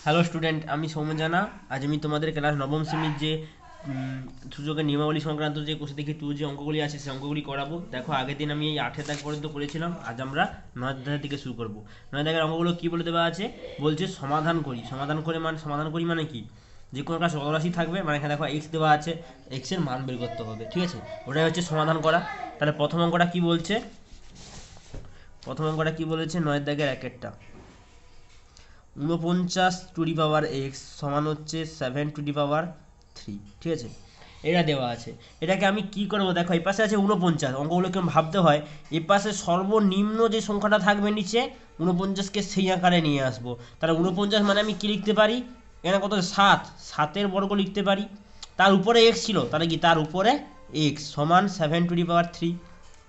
Hello student, আমি সৌম্য জানা। আজ আমি তোমাদের ক্লাস নবম শ্রেণীর যে সূচকের নিয়মাবলী সংক্রান্ত যে কোষে থেকে টু যে অঙ্কগুলি আছে সেই অঙ্কগুলি করাবো। দেখো, আগের দিন আমি এই 8 দাগ পর্যন্ত করেছিলাম, আজ আমরা 9 দাগ থেকে শুরু করব। 9 দাগের অঙ্কগুলো কি বলে দেওয়া আছে, বলছে সমাধান করি। সমাধান করি মানে কি, যে কোনো একটা চলরাশি থাকবে, মানে এখানে দেখো এক্স দেওয়া আছে, এক্স এর মান বের করতে হবে, ঠিক আছে? ওটাই হচ্ছে সমাধান করা। তাহলে প্রথম অঙ্কটা কি বলেছে 9 দাগের একেরটা, 49 টু দি পাওয়ার এক্স সমান হচ্ছে 7 টু দি পাওয়ার 3, ঠিক আছে? এটা দেওয়া আছে। এটাকে আমি কি করবো, দেখো এই পাশে আছে 49, অঙ্কগুলো কেমন ভাবতে হয়। এই পাশে সর্বনিম্ন যে সংখ্যাটা থাকবে নিচে 49কে সেই আকারে নিয়ে আসবো। তাহলে 49 মানে আমি কি লিখতে পারি, এখানে কত 7, 7-এর বর্গ লিখতে পারি। তার উপরে এক্স ছিল, তাহলে কি তার উপরে এক্স সমান 7 টু দি পাওয়ার 3।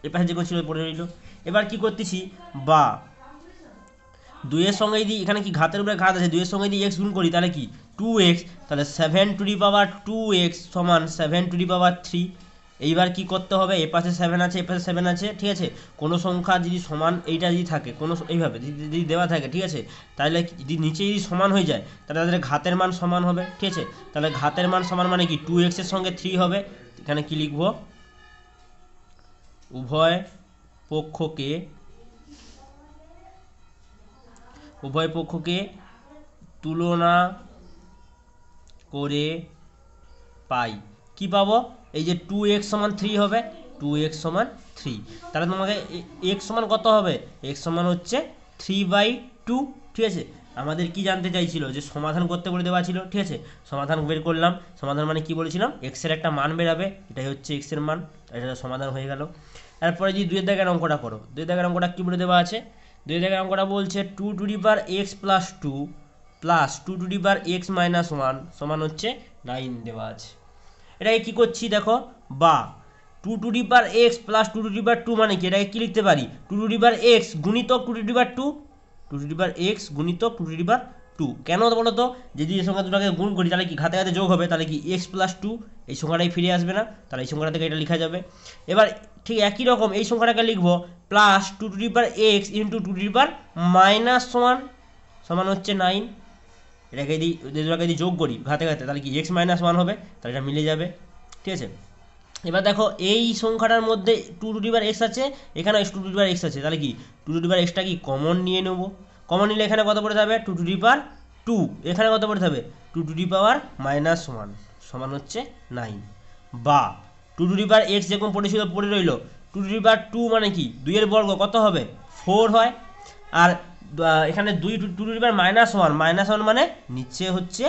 এর পাশে যে কোনো ছিল পড়ে রইল। এবার কি করতেছি, বা দুইয়ের সঙ্গে যদি এখানে কি ঘাতের উপরে ঘাত আছে, দুইয়ের সঙ্গে যদি এক্স গুণ করি তাহলে কি 2x, তাহলে 7 টু দি পাওয়ার 2x সমান 7 টু দি পাওয়ার 3। এইবার কি করতে হবে, এ পাশে 7 আছে, এ পাশে 7 আছে, ঠিক আছে? কোনো সংখ্যা যদি সমান এইটা যদি থাকে, কোনো এইভাবে যদি দেওয়া থাকে, ঠিক আছে, তাহলে যদি নিচে যদি সমান হয়ে যায় তাহলে তাদের ঘাতের মান সমান হবে, ঠিক আছে? তাহলে ঘাতের মান সমান মানে কি 2x এর সঙ্গে 3 হবে। এখানে কি লিখবো, উভয় পক্ষকে উভয় পক্ষকে তুলনা করে পাই, কি পাবো, এই যে 2x সমান 3 হবে, 2x সমান 3। তাহলে তোমাকে x সমান কত হবে, x সমান হচ্ছে 3/2, ঠিক আছে? আমাদের কি জানতে চাইছিল, যে সমাধান করতে বলে দেওয়া ছিল, ঠিক আছে? সমাধান বের করলাম। সমাধান মানে কি বলেছিলাম, x এর একটা মান বেরাবে, এটাই হচ্ছে x এর মান, এটা সমাধান হয়ে গেল। তারপরে যদি দুইয়ের দাগের অঙ্কটা করো, দুইয়ের দাগের অঙ্কটা কি বলে দেওয়া আছে, দুইয়ের দাগের অঙ্কটা বলছে 2 to the power x+2 plus 2 to the power x-1 সমান হচ্ছে 9 দেওয়া আছে। এটাকে কি করছি দেখো, বা 2 to the power x plus 2 to the power 2 মানে কি, এটাকে কি লিখতে পারি, 2 টু দি পাওয়ার x গুণিতক 2 to the power 2, 2 to the power x গুণিতক 2 টু দি পাওয়ার 2। কেন বলো তো, যদি এই সংখ্যা দুটাকে গুণ করি তাহলে কি ঘাতে ঘাতে যোগ হবে, তাহলে কি x+2, এই সংখ্যাটাই ফিরে আসবে না, তাহলে এই সংখ্যাটা থেকে এটা লেখা যাবে। এবার ঠিক একই রকম এই সংখ্যাটাকে লিখবো plus 2 to the power x into 2 to the power সমান হচ্ছে 9। এটাকে যদি যোগ করি ঘাতে ঘাতে, তাহলে কি x-1 হবে, তাহলে এটা মিলে যাবে, ঠিক আছে? এবার দেখো এই সংখ্যাটার মধ্যে 2 টু দি পাওয়ার x আছে, এখানে 2 টু দি পাওয়ার x আছে, তাহলে কি 2 টু দি পাওয়ার xটা কি কমন নিয়ে নেব। কমন নিলে এখানে কত পড়ে যাবে 2 টু দি পাওয়ার 2, এখানে কত পড়ে যাবে 2 টু দি পাওয়ার-1 সমান হচ্ছে 9। বা 2 টু দি পাওয়ার x যেরকম পড়েছিল পড়ে রইল, 2 টু দি পাওয়ার 2 মানে কি 2 এর বর্গ কত হবে 4 হয়। আর এখানে 2 টু দি পাওয়ার-1, -1 মানে নিচে হচ্ছে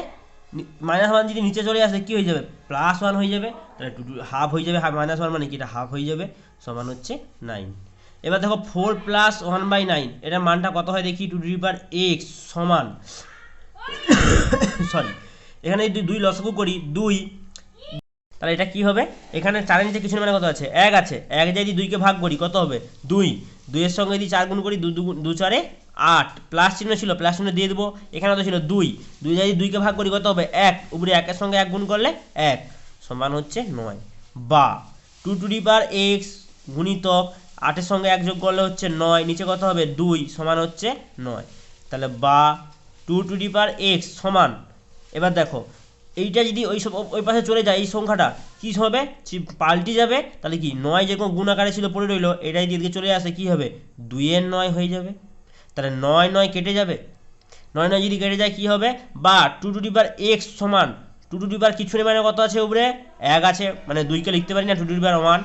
-1 যদি নিচে চলে আসে কি হয়ে যাবে, +1 হয়ে যাবে, তাহলে হাফ হয়ে যাবে, -1 মানে কি এটা হাফ হয়ে যাবে, সমান হচ্ছে 9। এবার দেখো 4+1/9 এটার মানটা কত হয় দেখি, 2 টু দি পাওয়ার x সমান সরি, এখানে যদি 2 লসাগু করি 2, তাহলে এটা কি হবে, এখানে 4-এর নিচে কিছু মানে কত আছে 1 আছে, 1 যদি 2কে ভাগ করি কত হবে 2, 2 এর সঙ্গে যদি 4 গুণ করি 2 4-এ 8, প্লাস চিহ্ন ছিল প্লাস চিহ্ন দিয়ে দেবো, এখানে কত ছিল 2, 2 যদি 2কে ভাগ করি কত হবে 1, উপরে 1 এর সঙ্গে 1 গুণ করলে 1 সমান হচ্ছে 9। বা 2 টু দি পাওয়ার x গুণিতক 8 এর সঙ্গে 1 যোগ করলে হচ্ছে 9, নিচে কত হবে 2 সমান হচ্ছে 9। তাহলে বা 2 টু দি পাওয়ার x সমান, এবার দেখো এইটা যদি ওই পাশে চলে যায় এই সংখ্যাটা কি হবে, পাল্টে যাবে, তাহলে কি 9 যেরকম গুণ আকারে ছিল পড়ে রইলো, এটাই দিকে চলে আসে কি হবে 2-এর 9 হয়ে যাবে। তাহলে 9 কেটে যাবে, 9 যদি কেটে যায় কি হবে, বা 2 টু দি পাওয়ার x সমান 2 টু দি পাওয়ার কিছু নেই মানে কত আছে উপরে 1 আছে, মানে 2কে লিখতে পারি না 2 টু দি পাওয়ার 1,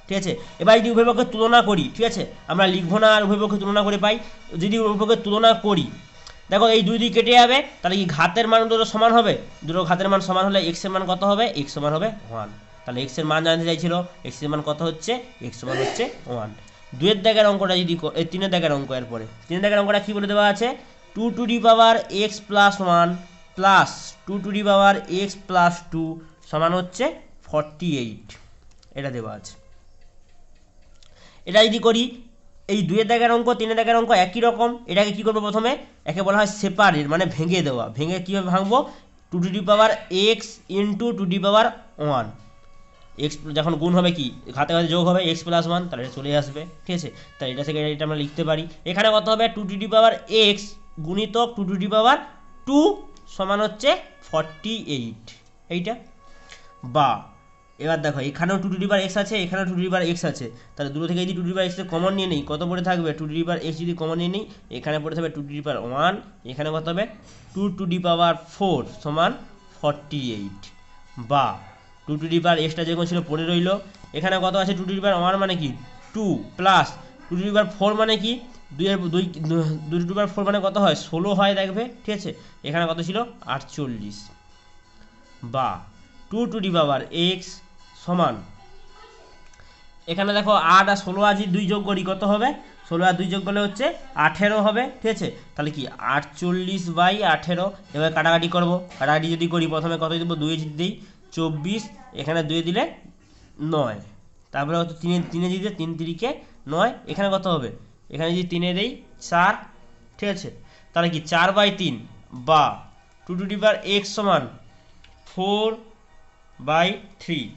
ঠিক আছে? এবার যদি উভয় পক্ষে তুলনা করি, ঠিক আছে, আমরা লিখবো না আর উভয় পক্ষে তুলনা করে পাই। যদি উভয় পক্ষে তুলনা করি দেখো এই 2 কেটে যাবে, তাহলে কি ঘাতের মান দুটো সমান হবে, দুটো ঘাতের মান সমান হলে x এর মান কত হবে, x সমান হবে 1। তাহলে x এর মান জানতে চাইছিল, x এর মান কত হচ্ছে, x সমান হচ্ছে 1। 2-এর দাগের অঙ্কটা যদি 3-এর দাগের অঙ্ক, এরপরে 3-এর দাগের অঙ্কটা কি বলে দেওয়া আছে, 2 to the power x+1 plus 2 to the power x+2 সমান হচ্ছে 48, এটা দেওয়া আছে। এটা যদি করি এই 2-এর দাগের অঙ্ক 3-এর দাগের অঙ্ক একই রকম, এটাকে কি করবো প্রথমে, একে বলা হয় সেপারেট, মানে ভেঙে দেওয়া। ভেঙে কীভাবে ভাঙবো, 2 to the power x into 2 to the power 1, x যখন গুণ হবে কি ঘাতে ঘাতে যোগ হবে x+1, তাহলে এটা চলে আসবে, ঠিক আছে? তাহলে এটা থেকে এটা আমরা লিখতে পারি, এখানে কত হবে 2 টু দি পাওয়ার x গুণিতক 2 টু দি পাওয়ার 2 সমান হচ্ছে 48 এইটা। বা এবার দেখো এখানেও 2^x আছে, এখানেও 2^x আছে, তাহলে দুটো থেকে যদি 2^x কমন নিয়ে নেই কত পড়ে থাকবে, 2^x যদি কমন নিয়ে নেই এখানে পড়ে থাকবে 2^1, এখানে কত হবে 2^4 সমান 48। বা 2^x যেরকম ছিল পড়ে রইল, এখানে কত আছে 2^1 মানে কি 2 প্লাস 2^4 মানে কি 2^4 মানে কত হয় 16 হয় দেখবে, ঠিক আছে। এখানে কত ছিল 48। বা 2^x সমান, এখানে দেখো 8 আর 16 আজি 2 যোগ করি কত হবে, 16 আর 2 যোগ করলে হচ্ছে 18 হবে, ঠিক আছে। তাহলে কি 48/18। এবার কাটাকাটি করব, কাটাকাটি যদি করি প্রথমে কত দেবো 2 দিই 24, এখানে 2 দিলে 9, তারপরে হচ্ছে 3 দিতে 3 3 9, এখানে কত হবে, এখানে যদি 3 দেই 4, ঠিক আছে। তাহলে কি 4/3 বা 2^x সমান 4/3।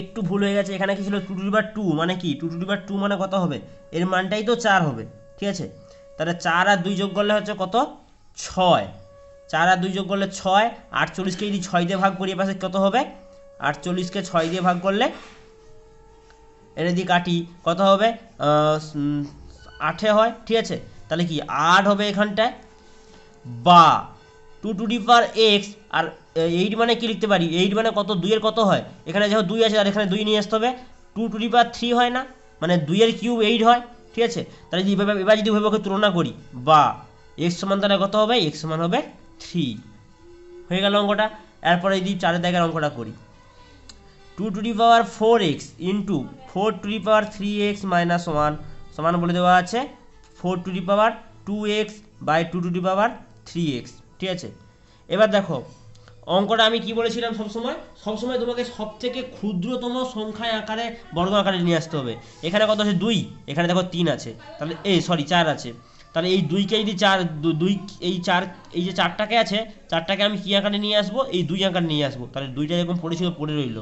একটু ভুল হয়ে গেছে, এখানে কি ছিল 2^2 মানে কি 2^2 মানে কত হবে, এর মানটাই তো 4 হবে, ঠিক আছে। তাহলে 4 আর 2 যোগ করলে হচ্ছে কত 6, 4 আর 2 যোগ করলে 6, 48কে যদি 6 দিয়ে ভাগ করি এপাশে কত হবে, 48কে 6 দিয়ে ভাগ করলে এটা যদি কাটি কত হবে 8 হয়, ঠিক আছে। তাহলে কি 8 হবে এখানটায়। বা 2^x আর 8 মানে কি লিখতে পারি, 8 মানে কত 2 এর কত হয়, এখানে যখন 2 আছে আর এখানে 2 নিয়ে আসতে হবে, 2^3 হয় না, মানে 2 এর কিউব 8 হয়, ঠিক আছে। তাহলে যদি এবার যদি উভয়পক্ষে তুলনা করি, বা x সমান তাহলে কত হবে, x সমান হবে 3, হয়ে গেল অঙ্কটা। এরপরে যদি 4 দাগের অঙ্কটা করি, 2^4x ইন্টু 4^3x মাইনাস 1 সমান বলে দেওয়া আছে 4^2x বাই 2^3x, ঠিক আছে। এবার দেখো অঙ্কটা আমি কি বলেছিলাম, সবসময় তোমাকে সব থেকে ক্ষুদ্রতম সংখ্যায় আকারে বর্গ আকারে নিয়ে আসতে হবে। এখানে কত আছে 2, এখানে দেখো 3 আছে, তাহলে 4 আছে, তাহলে এই 2কে যদি 2 এই যে 4টাকে আছে 4টাকে আমি কি আকারে নিয়ে আসবো, এই 2 আকারে নিয়ে আসবো, তাহলে 2টা এরকম পড়েছিল পড়ে রইল।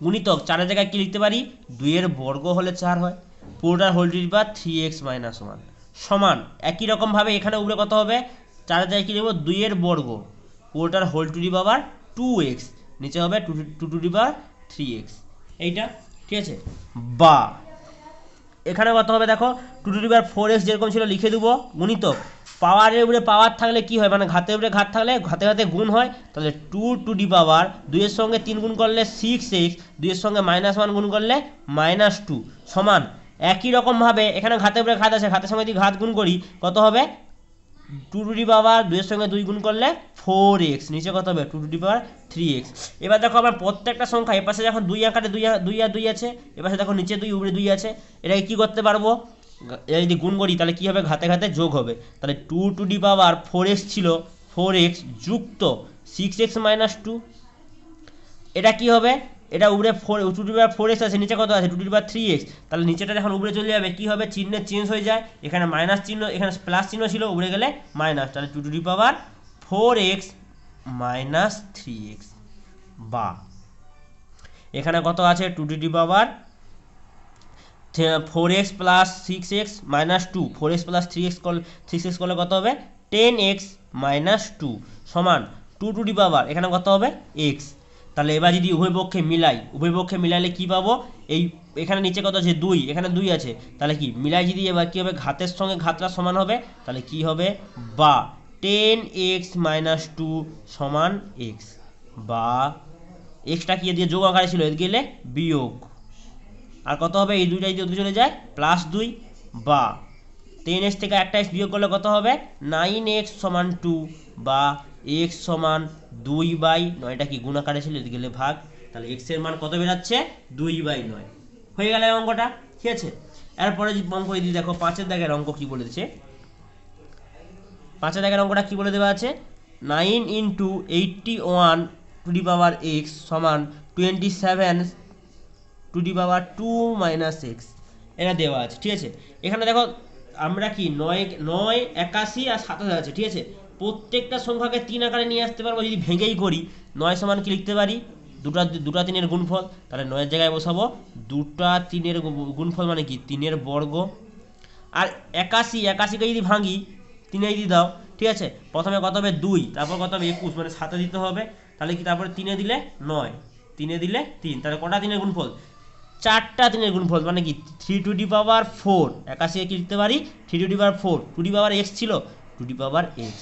গুণিতক 4 জায়গায় কি লিখতে পারি, 2 এর বর্গ হলে 4 হয়, পুরোটার whole to the power 3x minus 1 সমান একই রকম ভাবে এখানে উপরে কত হবে, 4 জায়গায় কি লিখব 2 এর বর্গ পুরোটার whole to the power 2x, নিচে হবে 2 টু দি পাওয়ার 3x, এইটা, ঠিক আছে। বা এখানে কত হবে দেখো 2^4x যেরকম ছিল লিখে দেবো, গুণিতক পাওয়ারের উপরে পাওয়ার থাকলে কি হয়, মানে ঘাতের উপরে ঘাত থাকলে ঘাতে ঘাতে গুণ হয়, তাহলে 2 টু দি পাওয়ার 2 এর সঙ্গে 3 গুণ করলে 6x, 2 এর সঙ্গে -1 গুণ করলে -2 সমান একই রকম ভাবে এখানে ঘাতের উপরে ঘাত আছে, ঘাতের সঙ্গে যদি ঘাত গুণ করি কত হবে 2 টু দি পাওয়ার 2 এর সঙ্গে 2 গুণ করলে 4x, নিচে কত হবে 2 টু দি পাওয়ার 3x। এবার দেখো আমার প্রত্যেকটা সংখ্যা এপাশে যখন 2 আকারে 2 আর 2 আছে, এপাশে দেখো নিচে 2 উপরে 2 আছে, এটাকে কি করতে পারবো, এটা যদি গুণ করি তাহলে কি হবে ঘাতে ঘাতে যোগ হবে, তাহলে 2 টু দি পাওয়ার 4x ছিল 4x যুক্ত 6x মাইনাস 2, এটা কি হবে, এটা উপরে 2^4x আছে, নিচে কত আছে 2^3x, তাহলে নিচেটা যখন উপরে চলে যাবে কি হবে চিহ্নের চেঞ্জ হয়ে যায়, এখানে মাইনাস চিহ্ন এখানে প্লাস চিহ্ন ছিল উপরে গেলে মাইনাস, তাহলে 2^4x মাইনাস 3x। বা এখানে কত আছে 2^4x plus 6x minus 2, 4x plus 6x করলে কত হবে 10x মাইনাস 2 সমান 2 টু দি পাওয়ার এখানে কত হবে x। তাহলে এবার যদি উভয় পক্ষে মিলাইলে কি পাবো, এই এখানে নিচে কত আছে 2, এখানে 2 আছে, তাহলে কি মিলাই যদি এবার কি হবে ঘাতের সঙ্গে ঘাতটা সমান হবে, তাহলে কি হবে বা 10x মাইনাস 2 সমান x। বা এক্সটা কি দিয়ে যোগ আকারে ছিল এদিকে গেলে বিয়োগ, আর কত হবে এই দুইটা যদি ওদিকে চলে যায় +2, বা 10x থেকে একটা x বিয়োগ করলে কত হবে 9x সমান 2, বা x সমান 2/9, এটা কি গুণ আকারে ছিল এদিকে গেলে ভাগ, তাহলে x এর মান কত বেরাচ্ছে 2/9, হয়ে গেল অঙ্কটা, ঠিক আছে। এরপরে যদি অঙ্ক যদি দেখো 5 দাগের অঙ্ক কি বলে দিচ্ছে, 5 দাগের অঙ্কটা কি বলে দেওয়া আছে 9 × 81 টু দি পাওয়ার x সমান 27 two the power 2 minus x, এটা দেওয়া আছে, ঠিক আছে। এখানে দেখো আমরা কি 9 81 আর 27 আছে, ঠিক আছে। প্রত্যেকটা সংখ্যাকে 3 আকারে নিয়ে আসতে পারবো যদি ভেঙেই করি, 9 সমান কি লিখতে পারি দুটা 3-এর গুণফল, তাহলে 9 এর জায়গায় বসাবো দুটা 3-এর গুণফল মানে কি 3-এর বর্গ, আর 81কে যদি ভাঙি 3 যদি দাও, ঠিক ঠিক আছে, প্রথমে কত হবে 2, তারপর কত হবে 21, মানে 7 দিতে হবে, তাহলে কি তারপরে 3 দিলে 9, 3 দিলে 3, তাহলে কটা 3 এর গুণফল, 4টা 3 এর গুণফল, মানে কি 3 টু দি পাওয়ার 4, 81 কি লিখতে পারি 3 two the power 4, two the power x ছিল, টু দি পাওয়ার x,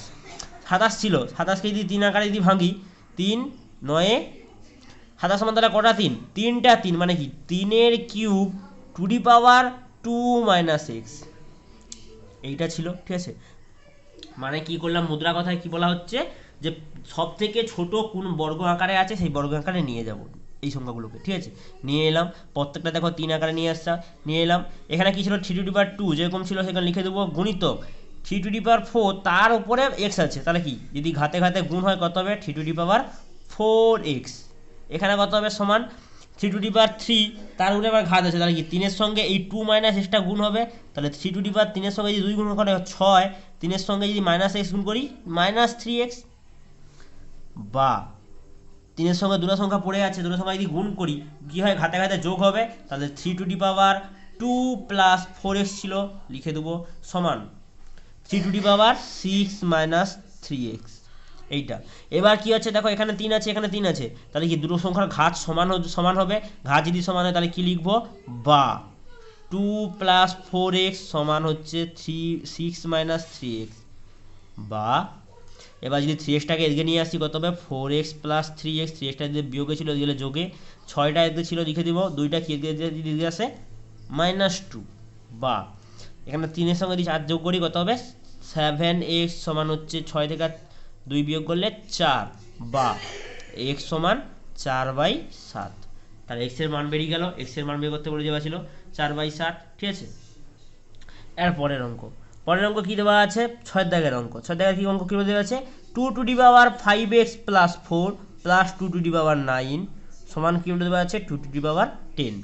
27 ছিল, 27কে যদি 3 আকারে যদি ভাঙি, 3 9 27 সমান তাহলে কটা 3, 3টা 3, মানে কি 3 এর cube two the power 2 minus x, এইটা ছিল। ঠিক আছে, মানে কি করলাম, মুদ্রা কথায় কি বলা হচ্ছে যে সব থেকে ছোট কোন বর্গ আকারে আছে সেই বর্গ আকারে নিয়ে যাব এই সংখ্যাগুলোকে। ঠিক আছে, নিয়ে এলাম, প্রত্যেকটা দেখো 3 আকারে নিয়ে এলাম। এখানে কি ছিল 3 টু দি পাওয়ার 2 যেরকম ছিল সেখানে লিখে দেবো গুণিতক 3 টু দি পাওয়ার 4, তার উপরে x আছে, তাহলে কি যদি ঘাতে ঘাতে গুণ হয় কত হবে 3 টু দি পাওয়ার 4x, এখানে কত হবে সমান 3 টু দি পাওয়ার 3, তার উপরে আবার ঘাত আছে, তাহলে কি 3 এর সঙ্গে এই 2 মাইনাস এক্সটা গুণ হবে, তাহলে 3 টু দি পাওয়ার 3 এর সঙ্গে যদি 2 গুণ করে 6, 3 এর সঙ্গে যদি মাইনাস এক্স গুণ করি মাইনাস 3x, বা 3 এর সঙ্গে দুটো সংখ্যা পড়ে আছে, দুটো সংখ্যা যদি গুণ করি কি হয় ঘাতে ঘাতে যোগ হবে, তাহলে 3 two the power 2 plus 4x ছিল, লিখে দেবো সমান 3 two the power 6 minus 3x, এইটা। এবার কি হচ্ছে দেখো এখানে 3 আছে এখানে 3 আছে, তাহলে কি দুটো সংখ্যার ঘাত সমান হবে, ঘাত যদি সমান হয় তাহলে কি লিখবো, বা 2 প্লাস 4x সমান হচ্ছে 6 মাইনাস 3x, বা এবার যদি 3xটাকে এদিকে নিয়ে আসি কত হবে 4x প্লাস 3x, 3xটা যদি বিয়োগে ছিল এদিকে যোগে, 6টা এদিকে ছিল লিখে দিব, 2টা কি এদিকে আসে -2, বা এখানে 3 এর সঙ্গে যদি 4 যোগ করি কত হবে 7x সমান হচ্ছে 6 থেকে 2 বিয়োগ করলে 4, বা x সমান 4/7, তাহলে x এর মান বেরিয়ে গেল, x এর মান বের করতে বলে দেওয়া ছিল 4/7। ঠিক আছে, এর পরের অঙ্ক কি দেওয়া আছে, 6 দাগের অঙ্ক, 6 দাগের কি অঙ্ক কি দেওয়া আছে 2 to the power 5x plus 4 plus 2 to the power 9 সমান কি দেওয়া আছে 2 টু দি পাওয়ার 10।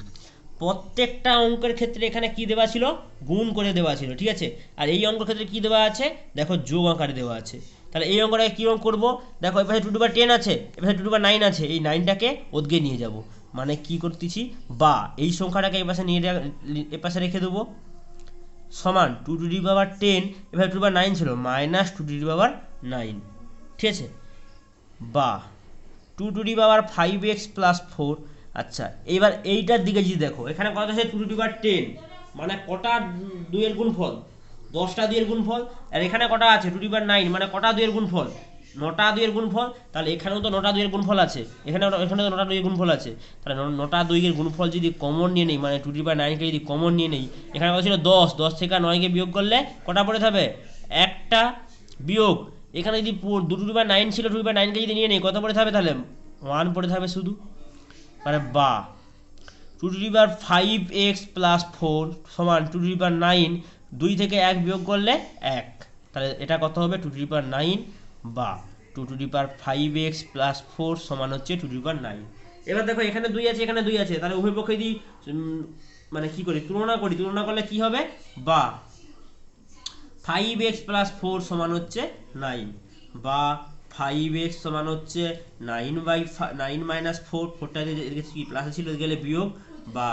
প্রত্যেকটা অঙ্কের ক্ষেত্রে এখানে কি দেওয়া ছিল, গুণ করে দেওয়া ছিল। ঠিক আছে, আর এই অঙ্কের ক্ষেত্রে কি দেওয়া আছে দেখো যোগ আকারে দেওয়া আছে, তাহলে এই অঙ্কটাকে কীরকম করবো দেখো, এপাশে 2 টু দি পাওয়ার 10 আছে, এপাশে 2 টু দি পাওয়ার 9 আছে, এই 9টাকে ওদিকে নিয়ে যাব, মানে কি করতেছি, বা এই সংখ্যাটাকে এপাশে রেখে দেবো সমান 2 টু দি পাওয়ার 10, এবার 2 টু দি পাওয়ার 9 ছিল মাইনাস 2 টু দি পাওয়ার 9। ঠিক আছে, বা 2 to the power 5x plus 4। আচ্ছা, এবার এইটার দিকে যদি দেখো এখানে কত আছে 2 টু দি পাওয়ার 10, মানে কটা 2 এর গুণফল, 10টা 2 এর গুণফল, আর এখানে কটা আছে 2 টু দি পাওয়ার 9, মানে কটা 2 এর গুণফল 9টা 2 এর গুণফল, তাহলে এখানেও তো 9টা 2 এর গুণফল আছে, এখানে তো 9টা 2 এর গুণফল আছে, তাহলে 9টা 2 এর গুণফল যদি কমন নিয়ে নেই, মানে 2 টু দি পাওয়ার 9কে যদি কমন নিয়ে নেই, এখানে কত ছিল 10, 10 থেকে 9কে বিয়োগ করলে কটা পড়ে থাকবে একটা, বিয়োগ এখানে যদি 2 টু দি পাওয়ার 9 ছিল, 2 টু দি পাওয়ার 9কে যদি নিয়ে নেই কত পড়ে থাকবে, তাহলে 1 পড়ে থাকবে শুধু, মানে বা 2 to the power 5x plus 4 সমান 2 টু দি পাওয়ার 9, 2 থেকে 1 বিয়োগ করলে 1, তাহলে এটা কত হবে 2 টু দি পাওয়ার 9, বা 2 to the power 5x plus 4 সমান হচ্ছে 2 টু দি পাওয়ার 9। এবার দেখো এখানে 2 আছে এখানে 2 আছে, তাহলে উভয় পক্ষে যদি মানে কি করি তুলনা করলে কি হবে, বা 5x প্লাস 4 সমান হচ্ছে 9, বা 5x সমান হচ্ছে 9 মাইনাস 4, 4টা এদিকে কি প্লাসে ছিল গেলে বিয়োগ, বা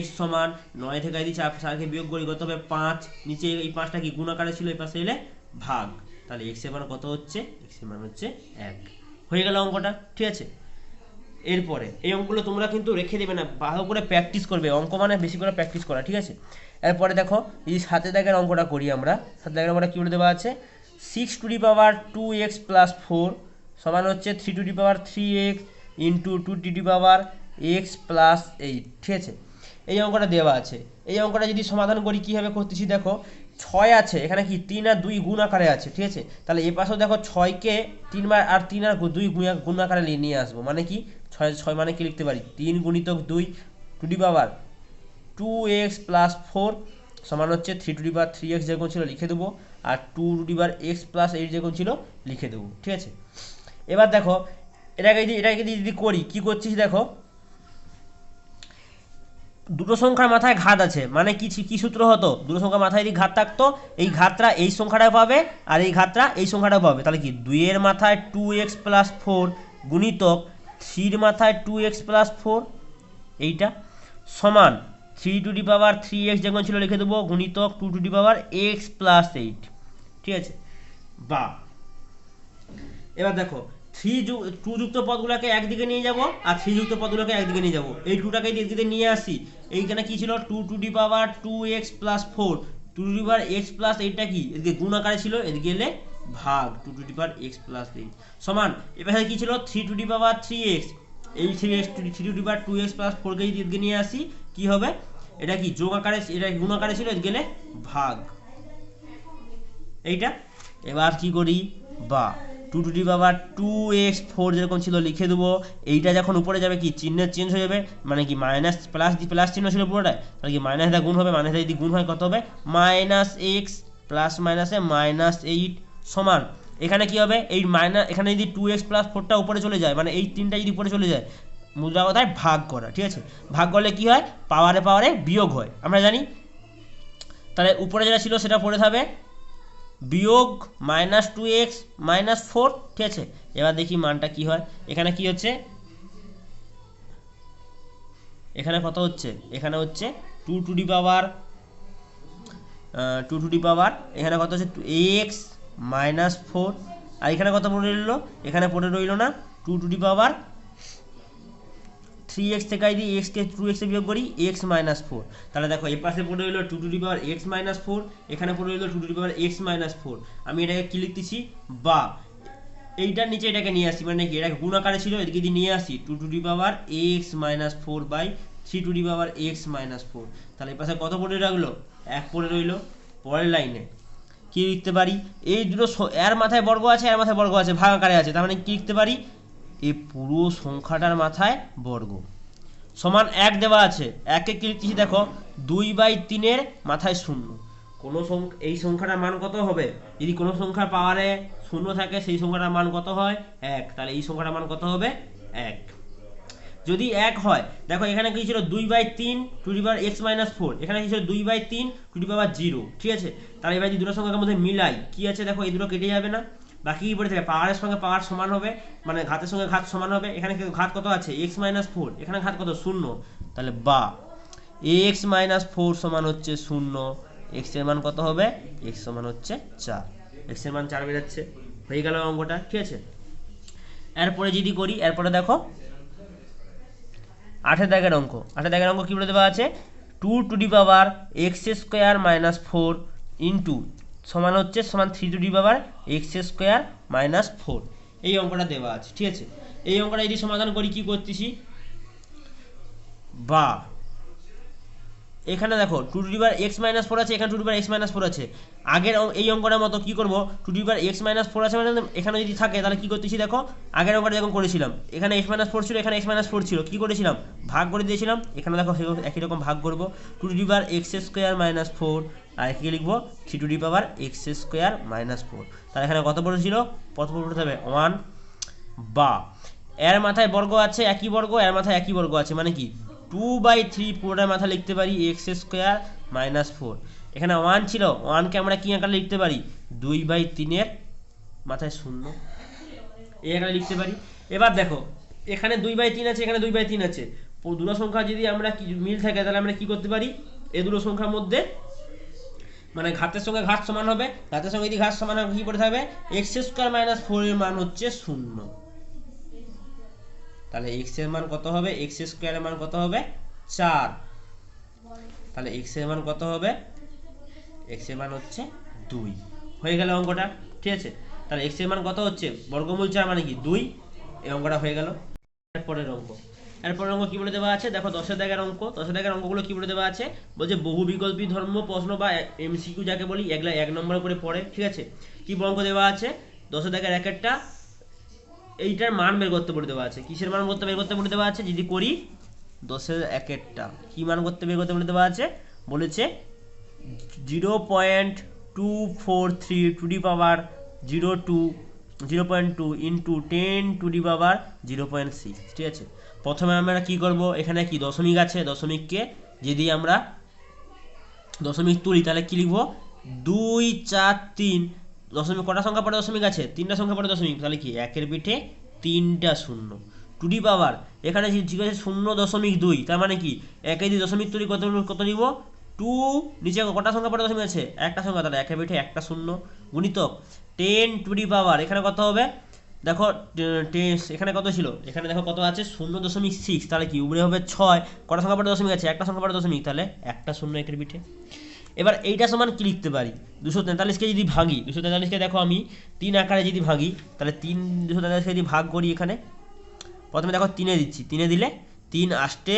x সমান 9 থেকে যদি 4কে বিয়োগ করি কত হবে 5, নিচে এই 5টা কি গুণ আকারে ছিল এই পাশে এলে ভাগ, তাহলে x এর মান কত হচ্ছে, x এর মান হচ্ছে 1, হয়ে গেল অঙ্কটা। ঠিক আছে, এরপরে এই অঙ্কগুলো তোমরা কিন্তু রেখে দেবে না, ভালো করে প্র্যাকটিস করবে, অঙ্ক মানে বেশি করে প্র্যাকটিস করা। ঠিক আছে, এরপরে দেখো এই 7 দাগের অঙ্কটা করি আমরা, 7 দাগের অঙ্কটা কী বলে দেওয়া আছে 6 two the power 2x plus 4 সমান হচ্ছে 3 two the power 3x into 2 to the power x plus 8। ঠিক আছে, এই অঙ্কটা দেওয়া আছে, এই অঙ্কটা যদি সমাধান করি কীভাবে করতেছি দেখো, 6 আছে এখানে কি 3 আর 2 গুণ আকারে আছে। ঠিক আছে, তাহলে এ পাশেও দেখো 6কে 3 আর 2 গুণ আকারে নিয়ে আসবো, মানে কি 6 মানে কি লিখতে পারি 3 গুণিতক 2 to the power 2x plus 4 সমান হচ্ছে 3 টু দি পাওয়ার 3x যেরকম ছিল লিখে দেবো, আর 2 to the power x plus 8 যেরকম ছিল লিখে দেবো। ঠিক আছে, এবার দেখো এটাকে যদি করি কি করছিস দেখো, দুটো সংখ্যার মাথায় ঘাত আছে, মানে কি সূত্র হতো, দুটো সংখ্যার মাথায় যদি ঘাত থাকতো এই ঘাতটা এই সংখ্যাটা পাবে আর এই ঘাতটা এই সংখ্যাটা পাবে, তাহলে কি 2 এর মাথায় 2x প্লাস 4 গুণিতক 3 এর মাথায় 2x প্লাস 4 এইটা সমান 3 টু দি পাওয়ার 3x যেমন ছিল লিখে দেবো গুণিতক 2 to the power x plus 8। ঠিক আছে, বা। এবার দেখো টু যুক্ত পদগুলোকে একদিকে নিয়ে যাব আর থ্রি যুক্ত পদগুলোকে একদিকে নিয়ে যাব। এই টুটাকে এদিকে নিয়ে আসি, এইখানে কি ছিল 2^2x + 4, 2^x + 8টা কি এদিকে গুণ আকারে ছিল, এদিকে এলে ভাগ 2^x + 8 সমান। এবার কি ছিল 3^3x, এই 3^2x + 4 কে এদিকে নিয়ে আসি, কি হবে এটা কি যোগ আকারে, এটা গুণ আকারে ছিল, এদিকে এলে ভাগ এইটা। এবার কি করি বা 2^2x4 যেরকম ছিল লিখে দেবো, এইটা যখন উপরে যাবে কি চিহ্নের চেঞ্জ হয়ে যাবে, মানে কি মাইনাস প্লাস চিহ্ন ছিল পুরোটায়, তাহলে কি মাইনাস দা গুণ হবে, মাইনাস যদি গুণ হয় কত হবে -x প্লাস মাইনাসে -8 সমান। এখানে কি হবে এই মাইনাস, এখানে যদি 2x + 4টা উপরে চলে যায়, মানে এই 3টা যদি উপরে চলে যায়, মুদ্রা কথায় ভাগ করা, ঠিক আছে। ভাগ করলে কি হয় পাওয়ারে পাওয়ারে বিয়োগ হয় আমরা জানি, তাহলে উপরে যেটা ছিল সেটা পড়ে থাকবে বিয়োগ -2x - 4, ঠিক আছে। এবার দেখি মানটা কি হয়, এখানে কি হচ্ছে, এখানে কত হচ্ছে, এখানে হচ্ছে 2^2 এখানে কত হচ্ছে x - 4, আর এখানে কত পড়ে রইল, এখানে পড়ে রইল না 2^3x থেকে যদি x কে 2x এ বিয়োগ করি x - 4, তাহলে দেখো এই পাশে পড়ে রইল 2^x - 4, এখানে পড়ে রইল 2^x - 4। আমি এটাকে কি লিখতেছি বা, এইটার নিচে এটাকে নিয়ে আসি, মানে কি এটা গুণ আকারে ছিল, এদিকে যদি নিয়ে আসি 2^x - 4 বাই 3^x - 4, তাহলে এই পাশে কত পড়ে রাখলো 1 পড়ে রইল। পরের লাইনে কি লিখতে পারি, এই দুটো এর মাথায় বর্গ আছে, এর মাথায় বর্গ আছে, ভাগ আকারে আছে, তার মানে কি লিখতে পারি এই পুরো সংখ্যাটার মাথায় বর্গ সমান 1 দেওয়া আছে, 1কে কি লিখতেছি দেখো 2/3 মাথায় 0। কোনো এই সংখ্যাটার মান কত হবে, যদি কোনো সংখ্যার পাওয়ারে 0 থাকে সেই সংখ্যাটার মান কত হয় 1, তাহলে এই সংখ্যাটার মান কত হবে 1। যদি 1 হয়, দেখো এখানে কি ছিল 2/3 x - 4, এখানে কি ছিল 2/3 ঠিক আছে। তাহলে এবার যদি দুটো সংখ্যার মধ্যে মিলাই কি আছে, দেখো এই দুটো কেটে যাবে না, বাকি কি পড়ে থাকে পাওয়ারের সঙ্গে পাওয়ার সমান হবে, মানে ঘাতের সঙ্গে ঘাত সমান হবে। এখানে ঘাত কত আছে x - 4, এখানে ঘাত কত 0, তাহলে বা x - 4 সমান হচ্ছে 0, x এর মান কত হবে, x সমান হচ্ছে 4, x এর মান 4 বেরাচ্ছে, হয়ে গেল অঙ্কটা, ঠিক আছে। এরপরে যদি করি, এরপরে দেখো 8 দাগের অঙ্ক, 8 দাগের অঙ্ক কি বলে দেওয়া আছে 2^x² - 4 ইন্টু সমান হচ্ছে সমান 3^x² - 4, এই অঙ্কটা দেওয়া আছে, ঠিক আছে। এই অঙ্কটা যদি সমাধান করি কি করতেছি বা, এখানে দেখো 2^x - 4 আছে, এখানে 2^x - 4 আছে, আগের এই অঙ্কটার মতো কি করব 2^x - 4 আছে মানে এখানে যদি থাকে তাহলে কি করতেছি দেখো আগের অঙ্কটা যখন করেছিলাম এখানে x - 4 ছিল, এখানে x - 4 ছিল, কি করেছিলাম ভাগ করে দিয়েছিলাম, এখানে দেখো একই রকম ভাগ করব 2^x² - 4, আর এখানে লিখবো 3^x² - 4, তাহলে এখানে কত পড়েছিল কত পড়তে হবে 1, বা এর মাথায় বর্গ আছে একই বর্গ, এর মাথায় একই বর্গ আছে, মানে কি 2/3 পুরোটার মাথা লিখতে পারি x² - 4, এখানে 1 ছিল, 1কে আমরা কি আকারে লিখতে পারি 2/3 এর মাথায় 0, এই আকারে লিখতে পারি। এবার দেখো এখানে 2/3 আছে, এখানে 2/3 আছে, দুটো সংখ্যা যদি আমরা মিল থাকে তাহলে আমরা কি করতে পারি এই দুটো সংখ্যার মধ্যে, মানে ঘাতের সঙ্গে ঘাত সমান হবে, ঘাতের সঙ্গে যদি ঘাত সমান হবে কি পড়ে থাকবে x² - 4 এর মান হচ্ছে 0, তাহলে x এর মান কত হবে x² এর মান কত হবে 4, তাহলে x এর মান কত হবে x এর মান হচ্ছে 2, হয়ে গেল অঙ্কটা, ঠিক আছে। তাহলে x এর মান কত হচ্ছে বর্গমূল 4 মানে কি 2, এই অঙ্কটা হয়ে গেল। এরপরের অঙ্ক, এরপরের অঙ্ক কি বলে দেওয়া আছে দেখো 10 দাগের অঙ্ক, 10 দাগের অঙ্কগুলো কি বলে দেওয়া আছে বলছে বহু বিকল্পী ধর্ম প্রশ্ন বা এমসিকিউ যাকে বলি এগুলা 1 নম্বর করে পড়ে, ঠিক আছে। কি অঙ্ক দেওয়া আছে 10 দাগের এক একটা এইটার মান বের করতে বলে দেওয়া আছে, কিসের মান বের করতে বলে দেওয়া আছে যদি করি 10-এর এক একটা কি মান বের করতে বলে দেওয়া আছে, বলেছে 0.243 0.2 ইন্টু 10⁻⁶, ঠিক আছে। প্রথমে আমরা কি করব, এখানে কি দশমিক আছে, দশমিককে যদি আমরা দশমিক তুলি তাহলে কি লিখবো 2 4 3, দশমিক কটা সংখ্যা পরে দশমিক আছে 3টা সংখ্যা পরে দশমিক, তাহলে কি একের পিঠে 3টা শূন্য, টু দি পাওয়ার এখানে ঠিক আছে 0.2, তার মানে কি একে যদি দশমিক তুলি কত নিব টু নিচে কটা সংখ্যা পরে দশমিক আছে, একটা সংখ্যা, তাহলে একের পিঠে একটা শূন্য গুণিতক 10 টু দি পাওয়ার এখানে কত হবে দেখো এখানে কত ছিল, এখানে দেখো কত আছে 0.6, তাহলে কি উপরে হবে 6, কটা সংখ্যা পরে দশমিক আছে, একটা সংখ্যা পরে দশমিক, তাহলে একটা শূন্য একের পিঠে। এবার এইটা সমান কি লিখতে পারি, 243কে যদি ভাঙি, 243কে দেখো আমি 3 আকারে যদি ভাঙি, তাহলে 243কে যদি ভাগ করি, এখানে প্রথমে দেখো 3-এ দিচ্ছি, 3-এ দিলে 3 আষ্টে